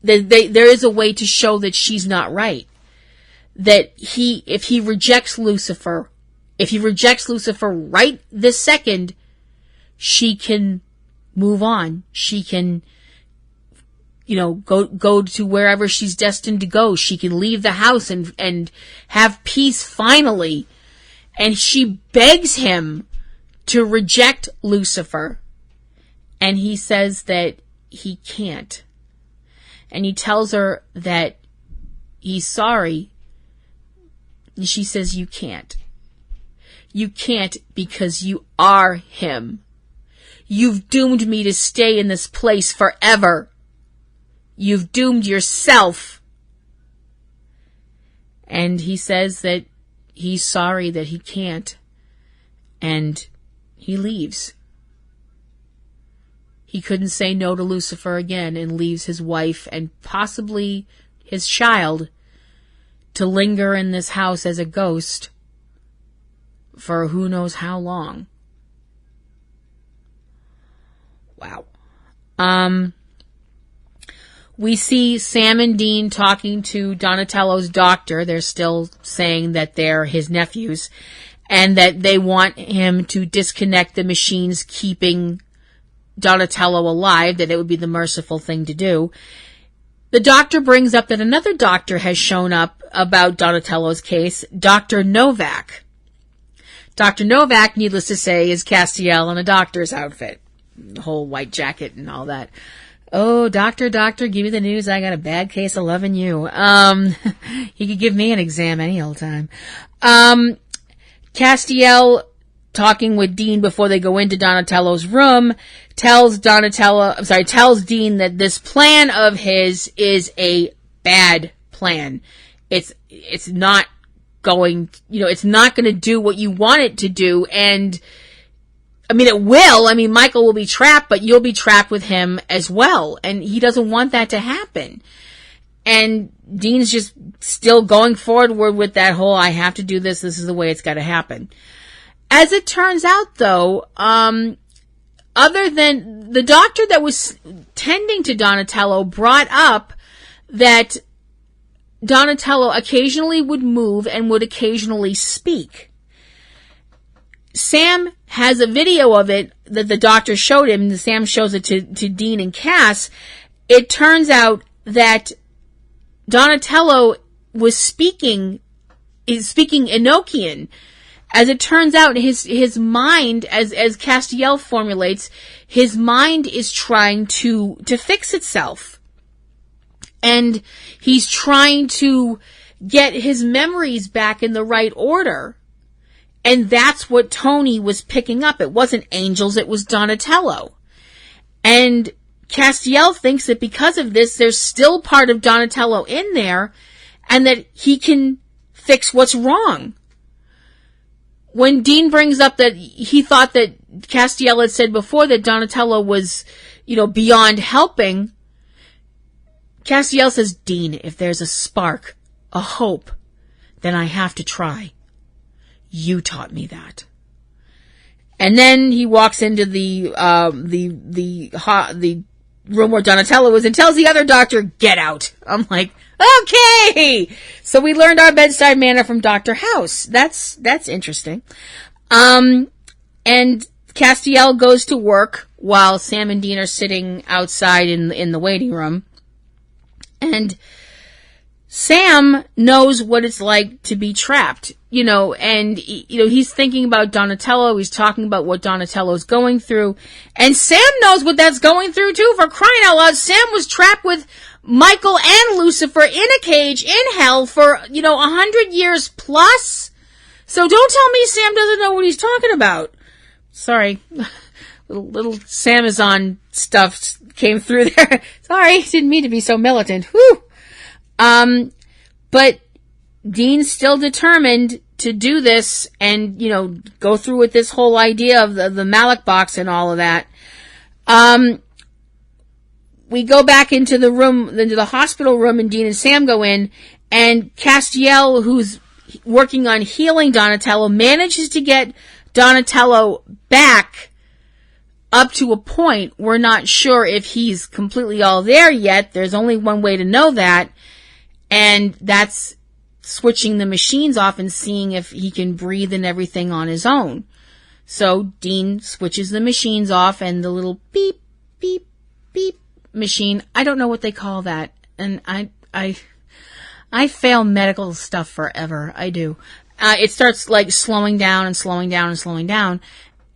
that there is a way to show that she's not right. That if he rejects Lucifer right this second, she can move on. She can, go to wherever she's destined to go. She can leave the house and have peace finally. And she begs him to reject Lucifer. And he says that he can't. And he tells her that he's sorry. And she says, you can't. You can't because you are him. You've doomed me to stay in this place forever. You've doomed yourself. And he says that he's sorry that he can't. And he leaves. He couldn't say no to Lucifer again and leaves his wife and possibly his child to linger in this house as a ghost for who knows how long. Wow. We see Sam and Dean talking to Donatello's doctor. They're still saying that they're his nephews and that they want him to disconnect the machines keeping Donatello alive, that it would be the merciful thing to do. The doctor brings up that another doctor has shown up about Donatello's case, Dr. Novak. Dr. Novak, needless to say, is Castiel in a doctor's outfit. The whole white jacket and all that. Oh, doctor, give me the news. I got a bad case of loving you. He could give me an exam any old time. Castiel, talking with Dean before they go into Donatello's room, tells Dean that this plan of his is a bad plan. It's not going, it's not going to do what you want it to do. And it will. Michael will be trapped, but you'll be trapped with him as well. And he doesn't want that to happen. And Dean's just still going forward with that whole, I have to do this. This is the way it's got to happen. As it turns out, though, other than the doctor that was tending to Donatello brought up that Donatello occasionally would move and would occasionally speak. Sam has a video of it that the doctor showed him, and Sam shows it to Dean and Cass. It turns out that Donatello was speaking Enochian. As it turns out, his mind, as Castiel formulates, his mind is trying to fix itself. And he's trying to get his memories back in the right order. And that's what Tony was picking up. It wasn't angels, it was Donatello. And Castiel thinks that because of this, there's still part of Donatello in there, and that he can fix what's wrong. When Dean brings up that he thought that Castiel had said before that Donatello was, beyond helping, Castiel says, Dean, if there's a spark, a hope, then I have to try. You taught me that. And then he walks into the room where Donatello was and tells the other doctor, get out. I'm like, okay! So we learned our bedside manner from Dr. House. That's interesting. And Castiel goes to work while Sam and Dean are sitting outside in the waiting room. And Sam knows what it's like to be trapped, and, he's thinking about Donatello. He's talking about what Donatello's going through. And Sam knows what that's going through, too, for crying out loud. Sam was trapped with Michael and Lucifer in a cage in hell for, 100 years plus. So don't tell me Sam doesn't know what he's talking about. Sorry. Little Samazon stuff came through there. Sorry, didn't mean to be so militant. Whew. But Dean's still determined to do this and, go through with this whole idea of the Malak box and all of that. We go back into the hospital room, and Dean and Sam go in, and Castiel, who's working on healing Donatello, manages to get Donatello back up to a point. We're not sure if he's completely all there yet. There's only one way to know that. And that's switching the machines off and seeing if he can breathe and everything on his own. So Dean switches the machines off, and the little beep, beep, beep machine, I don't know what they call that. And I fail medical stuff forever. I do. It starts like slowing down and slowing down and slowing down.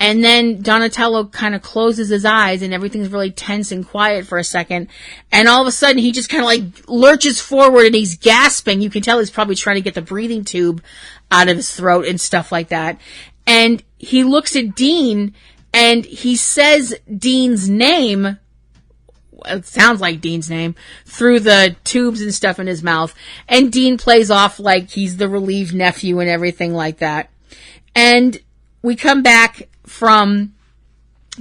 And then Donatello kind of closes his eyes, and everything's really tense and quiet for a second. And all of a sudden, he just kind of like lurches forward, and he's gasping. You can tell he's probably trying to get the breathing tube out of his throat and stuff like that. And he looks at Dean, and he says Dean's name. It sounds like Dean's name through the tubes and stuff in his mouth. And Dean plays off like he's the relieved nephew and everything like that. And we come back from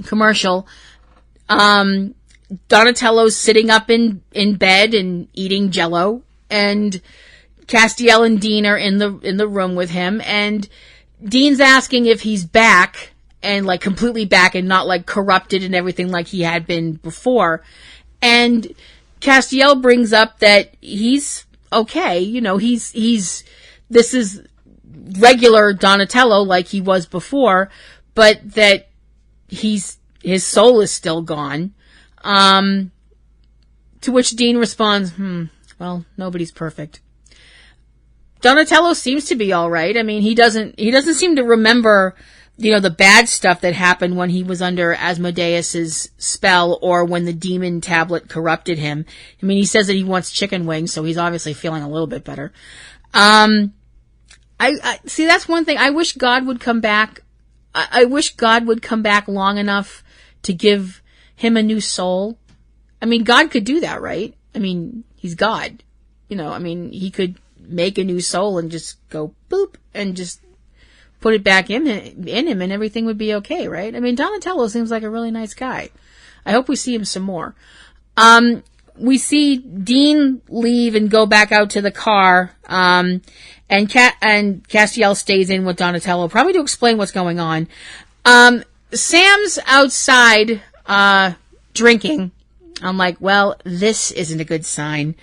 commercial. Donatello's sitting up in bed and eating Jell-O, and Castiel and Dean are in the room with him, and Dean's asking if he's back, and like completely back and not like corrupted and everything like he had been before. And Castiel brings up that he's okay, this is regular Donatello like he was before, but that his soul is still gone. To which Dean responds, well, nobody's perfect. Donatello seems to be all right. I mean, he doesn't seem to remember, the bad stuff that happened when he was under Asmodeus's spell, or when the demon tablet corrupted him. I mean, he says that he wants chicken wings, so he's obviously feeling a little bit better. I see, that's one thing. I wish God would come back. I wish God would come back long enough to give him a new soul. I mean, God could do that, right? I mean, he's God. He could make a new soul and just go boop and just put it back in him, and everything would be okay, right? I mean, Donatello seems like a really nice guy. I hope we see him some more. we see Dean leave and go back out to the car, and Castiel stays in with Donatello, probably to explain what's going on. Sam's outside, drinking. I'm like, well, this isn't a good sign.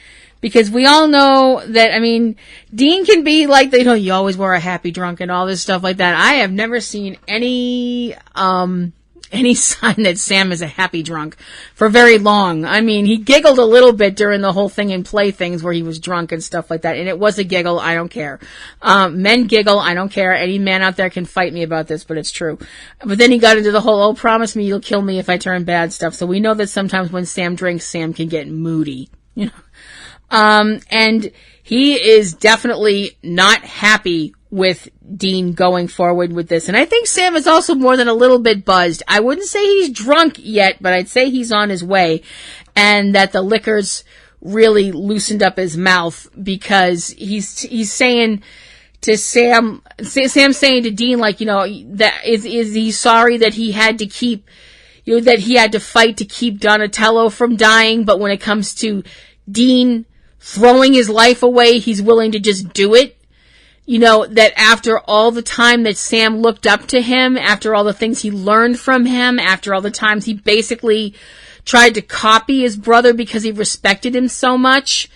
Because we all know that, I mean, Dean can be like, you always were a happy drunk and all this stuff like that. I have never seen any sign that Sam is a happy drunk for very long. I mean, he giggled a little bit during the whole thing in Playthings where he was drunk and stuff like that. And it was a giggle. I don't care. Men giggle. I don't care. Any man out there can fight me about this, but it's true. But then he got into the whole, promise me you'll kill me if I turn bad stuff. So we know that sometimes when Sam drinks, Sam can get moody, and he is definitely not happy with Dean going forward with this. And I think Sam is also more than a little bit buzzed. I wouldn't say he's drunk yet, but I'd say he's on his way. And that the liquor's really loosened up his mouth because he's saying to Sam's saying to Dean, that is he sorry that he had to keep, that he had to fight to keep Donatello from dying. But when it comes to Dean throwing his life away, he's willing to just do it. That after all the time that Sam looked up to him, after all the things he learned from him, after all the times he basically tried to copy his brother because he respected him so much,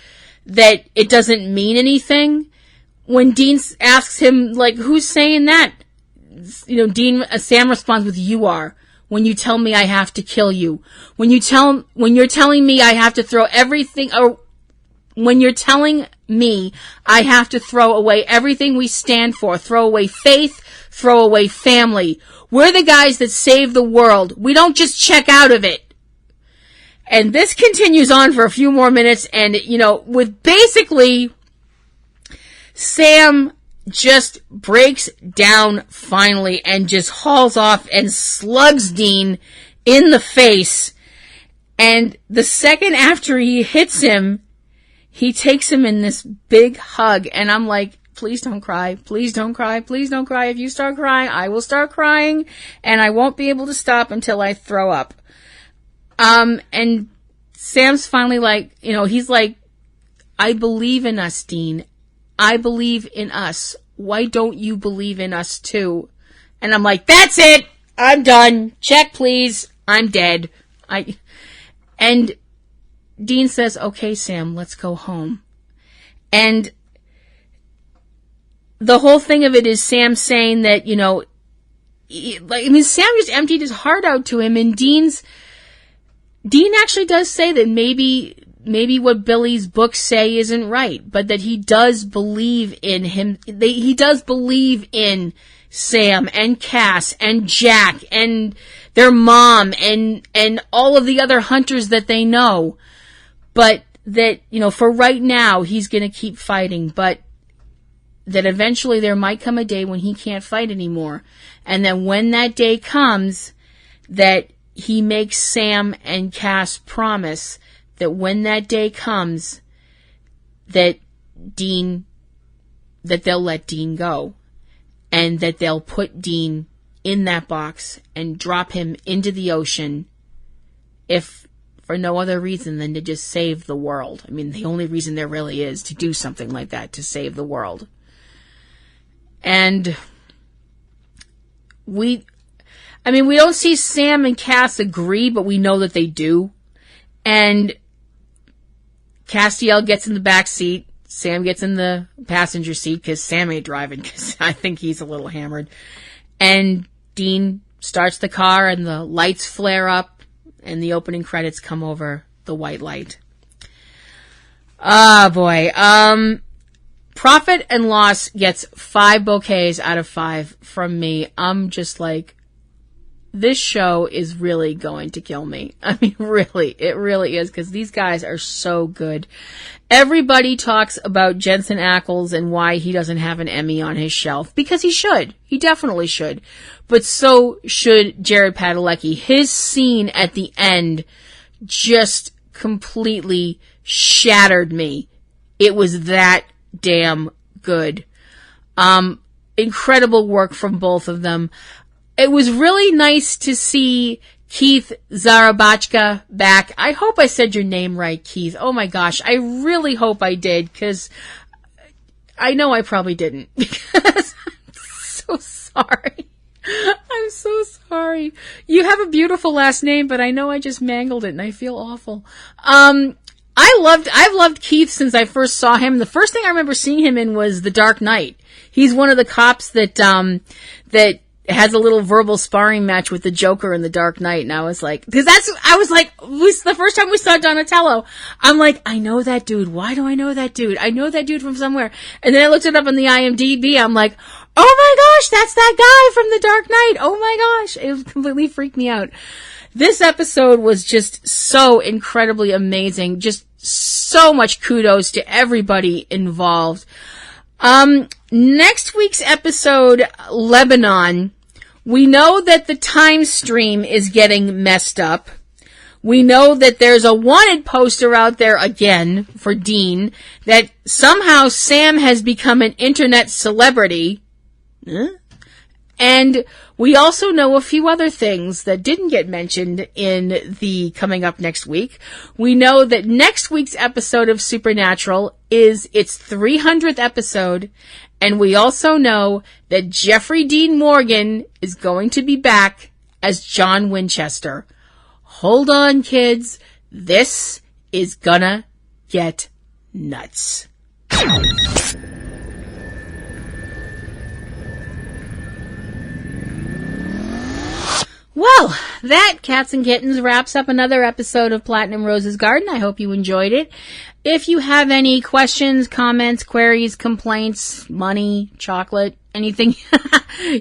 that it doesn't mean anything. When Dean asks him, who's saying that? Sam responds with, you are. When you tell me I have to kill you. When you're telling me I have to throw everything, or when you're telling me I have to throw away everything we stand for, throw away faith, throw away family. We're the guys that save the world. We don't just check out of it. And this continues on for a few more minutes, and, with basically Sam just breaks down finally and just hauls off and slugs Dean in the face. And the second after he hits him, he takes him in this big hug. And I'm like, please don't cry. Please don't cry. Please don't cry. If you start crying, I will start crying. And I won't be able to stop until I throw up. And Sam's finally he's like, I believe in us, Dean. I believe in us. Why don't you believe in us too? And I'm like, that's it. I'm done. Check, please. I'm dead. And Dean says, okay, Sam, let's go home. And the whole thing of it is Sam saying that, Sam just emptied his heart out to him, and Dean actually does say that maybe what Billy's books say isn't right, but that he does believe in him. He does believe in Sam and Cass and Jack and their mom and all of the other hunters that they know. But that, for right now, he's going to keep fighting, but that eventually there might come a day when he can't fight anymore. And then when that day comes, that he makes Sam and Cass promise that when that day comes, that they'll let Dean go. And that they'll put Dean in that box and drop him into the ocean, if for no other reason than to just save the world. I mean, the only reason there really is to do something like that, to save the world. And we don't see Sam and Cass agree, but we know that they do. And Castiel gets in the back seat. Sam gets in the passenger seat because Sam ain't driving, because I think he's a little hammered. And Dean starts the car and the lights flare up and the opening credits come over the white light. Oh boy. Profit and Loss gets 5 bouquets out of 5 from me. I'm just like, this show is really going to kill me. I mean, really, it really is, because these guys are so good. Everybody talks about Jensen Ackles and why he doesn't have an Emmy on his shelf, because he should. He definitely should. But so should Jared Padalecki. His scene at the end just completely shattered me. It was that damn good. Incredible work from both of them. It was really nice to see Keith Zarabachka back. I hope I said your name right, Keith. Oh my gosh, I really hope I did, because I know I probably didn't. Because I'm so sorry. I'm so sorry. You have a beautiful last name, but I know I just mangled it and I feel awful. I've loved Keith since I first saw him. The first thing I remember seeing him in was The Dark Knight. He's one of the cops that has a little verbal sparring match with the Joker in The Dark Knight. And I was like, the first time we saw Donatello, I'm like, I know that dude. Why do I know that dude? I know that dude from somewhere. And then I looked it up on the IMDb. I'm like, oh my gosh, that's that guy from The Dark Knight. Oh my gosh. It completely freaked me out. This episode was just so incredibly amazing. Just so much kudos to everybody involved. Next week's episode, Lebanon. We know that the time stream is getting messed up. We know that there's a wanted poster out there again for Dean, that somehow Sam has become an internet celebrity. And we also know a few other things that didn't get mentioned in the coming up next week. We know that next week's episode of Supernatural is its 300th episode. And we also know that Jeffrey Dean Morgan is going to be back as John Winchester. Hold on, kids. This is gonna get nuts. Well, that, cats and kittens, wraps up another episode of Platinum Rose's Garden. I hope you enjoyed it. If you have any questions, comments, queries, complaints, money, chocolate, anything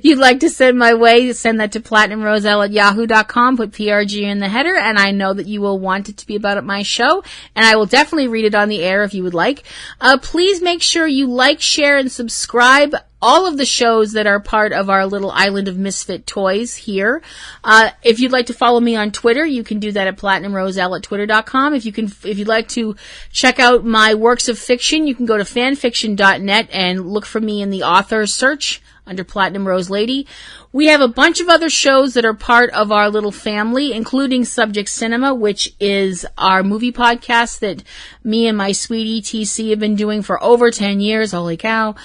you'd like to send my way, send that to platinumroselle@yahoo.com. Put PRG in the header, and I know that you will want it to be about my show, and I will definitely read it on the air if you would like. Please make sure you like, share, and subscribe all of the shows that are part of our little island of misfit toys here. If you'd like to follow me on Twitter, you can do that at platinumroselle@twitter.com. If you'd like to check out my works of fiction, you can go to fanfiction.net and look for me in the author search under Platinum Rose Lady. We have a bunch of other shows that are part of our little family, including Subject Cinema, which is our movie podcast that me and my sweetie TC have been doing for over 10 years. Holy cow.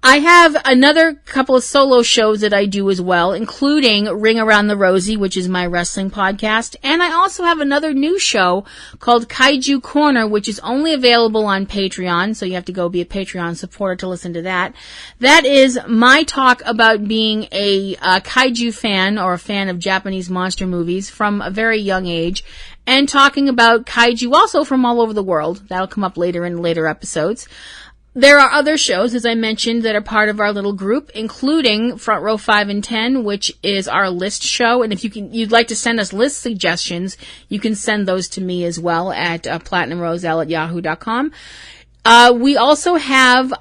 I have another couple of solo shows that I do as well, including Ring Around the Rosie, which is my wrestling podcast. And I also have another new show called Kaiju Corner, which is only available on Patreon, so you have to go be a Patreon supporter to listen to that. That is my talk about being a kaiju fan, or a fan of Japanese monster movies from a very young age, and talking about kaiju also from all over the world. That'll come up later in later episodes. There are other shows, as I mentioned, that are part of our little group, including Front Row 5 and 10, which is our list show. And if you'd like to send us list suggestions, you can send those to me as well at platinumroselle@yahoo.com. We also have,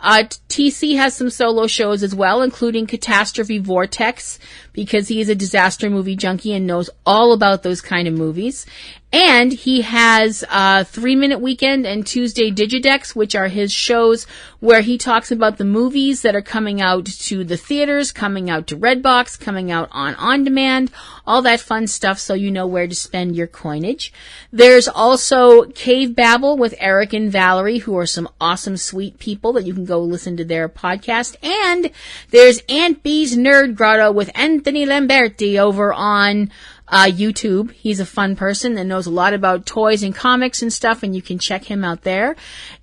TC has some solo shows as well, including Catastrophe Vortex, because he is a disaster movie junkie and knows all about those kind of movies. And he has 3 Minute Weekend and Tuesday Digidex, which are his shows where he talks about the movies that are coming out to the theaters, coming out to Redbox, coming out on demand, all that fun stuff, so you know where to spend your coinage. There's also Cavebabble with Eric and Valerie, who are some awesome, sweet people that you can go listen to their podcast. And there's Aunt B's Nerd Grotto with Anthony Lamberti over on YouTube. He's a fun person that knows a lot about toys and comics and stuff, and you can check him out there.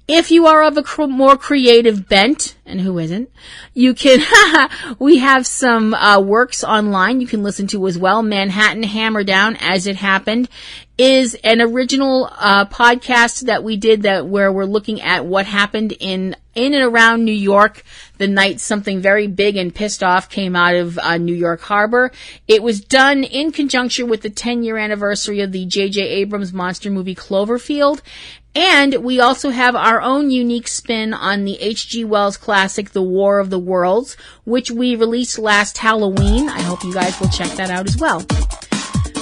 If you are of a more creative bent, and who isn't, you can, we have some works online you can listen to as well. Manhattan Hammerdown, As It Happened, is an original podcast that we did where we're looking at what happened in and around New York the night something very big and pissed off came out of New York Harbor. It was done in conjunction with the 10-year anniversary of the J.J. Abrams monster movie Cloverfield. And we also have our own unique spin on the H.G. Wells classic, The War of the Worlds, which we released last Halloween. I hope you guys will check that out as well.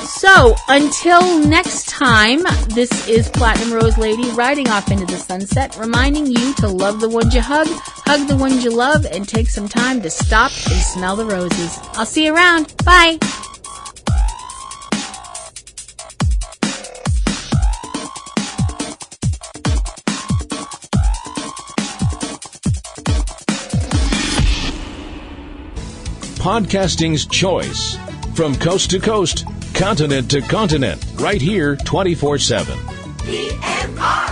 So, until next time, this is Platinum Rose Lady riding off into the sunset, reminding you to love the ones you hug the ones you love, and take some time to stop and smell the roses. I'll see you around. Bye!
podcasting's choice. From coast to coast, continent to continent, right here 24/7.
PNR.